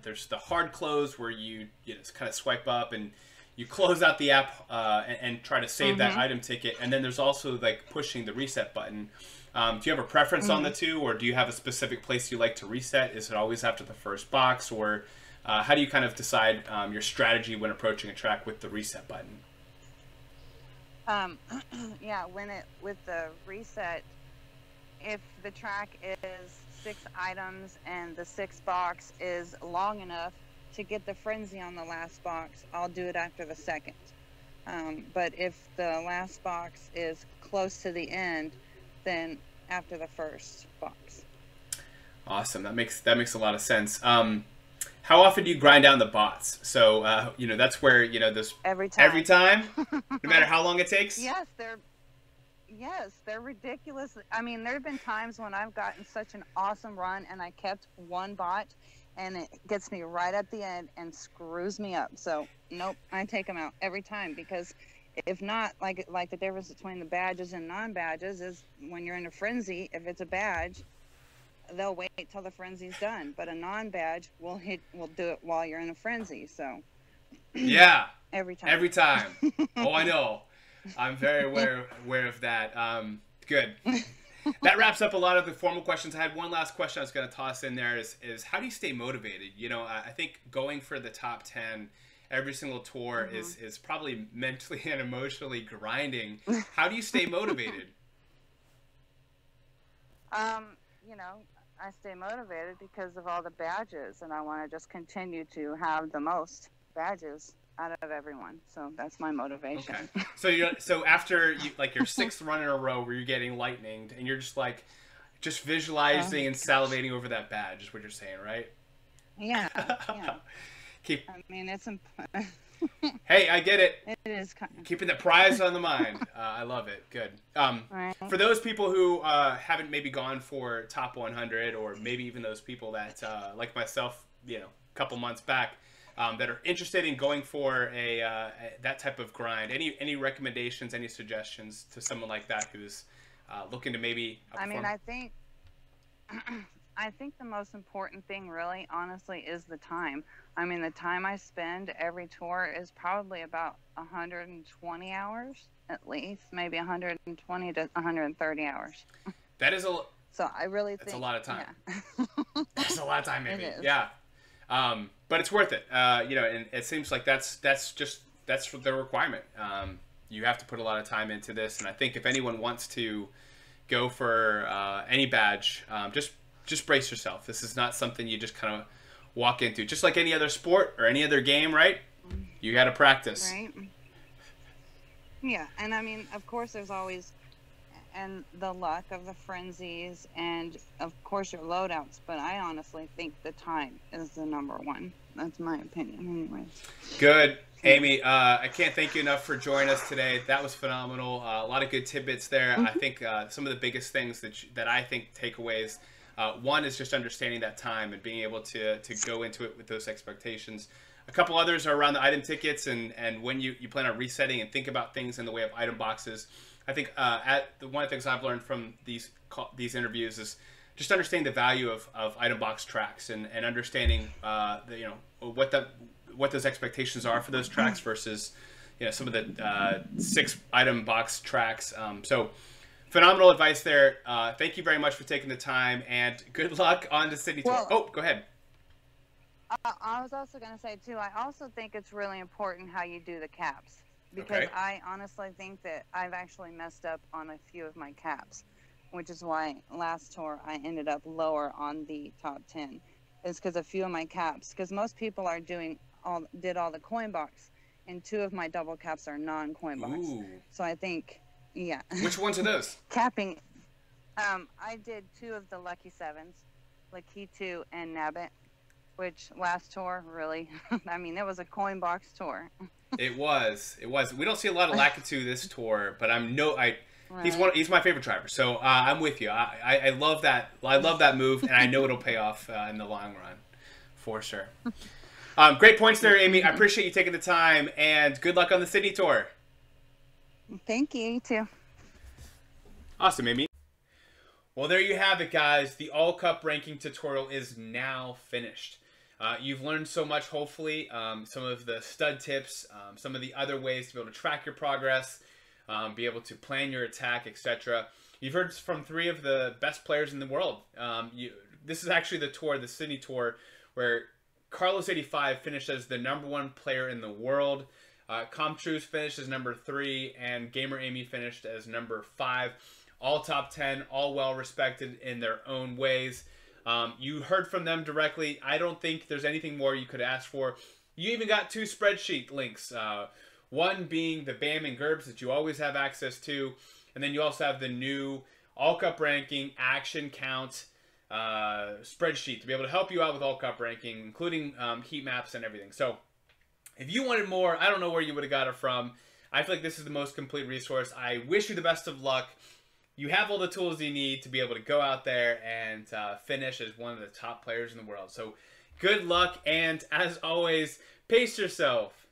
Speaker 1: there's the hard close where you kind of swipe up and you close out the app and try to save that item ticket, and then there's also like pushing the reset button. Do you have a preference on the two, or do you have a specific place you like to reset? Is it always after the first box, or how do you kind of decide your strategy when approaching a track with the reset button?
Speaker 4: Yeah, with the reset, if the track is 6 items and the 6th box is long enough to get the frenzy on the last box, I'll do it after the 2nd. But if the last box is close to the end, then after the 1st box.
Speaker 1: Awesome. That makes a lot of sense. How often do you grind down the bots? So, you know, that's where, you know, this
Speaker 4: every time,
Speaker 1: no matter how long it takes.
Speaker 4: Yes, they're ridiculous. I mean, there have been times when I've gotten such an awesome run and I kept one bot and it gets me right at the end and screws me up. So, nope, I take them out every time, because if not, like the difference between the badges and non-badges is when you're in a frenzy, if it's a badge, they'll wait till the frenzy's done, but a non-badge will do it while you're in a frenzy. So
Speaker 1: yeah,
Speaker 4: every time.
Speaker 1: Oh, I know. I'm very aware of that. Good. That wraps up a lot of the formal questions. I had one last question I was going to toss in there is how do you stay motivated? You know, I think going for the top 10 every single tour is probably mentally and emotionally grinding. How do you stay motivated?
Speaker 4: You know, I stay motivated because of all the badges, and I want to just continue to have the most badges out of everyone. So that's my motivation.
Speaker 1: Okay. So after your 6th run in a row where you're getting lightninged and you're just visualizing and salivating over that badge is what you're saying, right?
Speaker 4: Yeah. Yeah. I mean, it's
Speaker 1: hey, I get it.
Speaker 4: It is
Speaker 1: keeping the prize on the mind. I love it. Good.
Speaker 4: Right.
Speaker 1: For those people who haven't maybe gone for top 100, or maybe even those people that like myself, you know, a couple months back, that are interested in going for that type of grind, any recommendations, any suggestions to someone like that who's looking to maybe
Speaker 4: I mean, I think the most important thing, really, honestly, is the time. I mean, the time I spend every tour is probably about 120 hours, at least, maybe 120 to 130 hours.
Speaker 1: That is
Speaker 4: So I really think
Speaker 1: that's a lot of time.
Speaker 4: Yeah.
Speaker 1: That's a lot of time, maybe.
Speaker 4: It is.
Speaker 1: Yeah. But it's worth it. You know, and it seems like that's the requirement. You have to put a lot of time into this, and I think if anyone wants to go for any badge, just brace yourself. This is not something you just kind of walk into. Just like any other sport or any other game, right? You got to practice.
Speaker 4: Right. Yeah, and I mean, of course, there's always the luck of the frenzies, and of course your loadouts. But I honestly think the time is the #1. That's my opinion, anyways.
Speaker 1: Good. Amy, I can't thank you enough for joining us today. That was phenomenal. A lot of good tidbits there. I think some of the biggest things that I think takeaways. One is just understanding that time and being able to go into it with those expectations. A couple others are around the item tickets and when you plan on resetting and think about things in the way of item boxes. I think one of the things I've learned from these interviews is just understanding the value of item box tracks and understanding what those expectations are for those tracks versus some of the 6 item box tracks. So phenomenal advice there. Thank you very much for taking the time, and good luck on the city tour. Oh, go ahead.
Speaker 4: I was also going to say, too, I also think it's really important how you do the caps, because I honestly think that I've actually messed up on a few of my caps, which is why last tour I ended up lower on the top 10. Is because a few of my caps, because most people are did all the coin box, and 2 of my double caps are non-coin box.
Speaker 1: Ooh.
Speaker 4: So I think, yeah.
Speaker 1: Which ones are those?
Speaker 4: Capping. I did 2 of the Lucky 7s, Lucky 2 and Nabbit, which last tour, really, I mean, it was a coin box tour.
Speaker 1: It was. We don't see a lot of Lakitu this tour, but he's my favorite driver, so I'm with you. I love that. I love that move, and I know it'll pay off in the long run, for sure. Great points there, Amy. I appreciate you taking the time, and good luck on the Sydney tour.
Speaker 4: Thank you. You too.
Speaker 1: Awesome, Amy. Well, there you have it, guys. The All Cup ranking tutorial is now finished. You've learned so much, hopefully, some of the stud tips, some of the other ways to be able to track your progress, be able to plan your attack, etc. You've heard from 3 of the best players in the world. This is actually the tour, the Sydney tour, where Carlos85 finished as the #1 player in the world. Truise finished as #3, and GamerAmy finished as #5. All top 10, all well respected in their own ways. You heard from them directly. I don't think there's anything more you could ask for. You even got 2 spreadsheet links. One being the BAM and GURBS that you always have access to. And then you also have the new all-cup ranking, action count spreadsheet to be able to help you out with all-cup ranking, including heat maps and everything. So if you wanted more, I don't know where you would have got it from. I feel like this is the most complete resource. I wish you the best of luck. You have all the tools you need to be able to go out there and finish as one of the top players in the world. So good luck, and as always, pace yourself.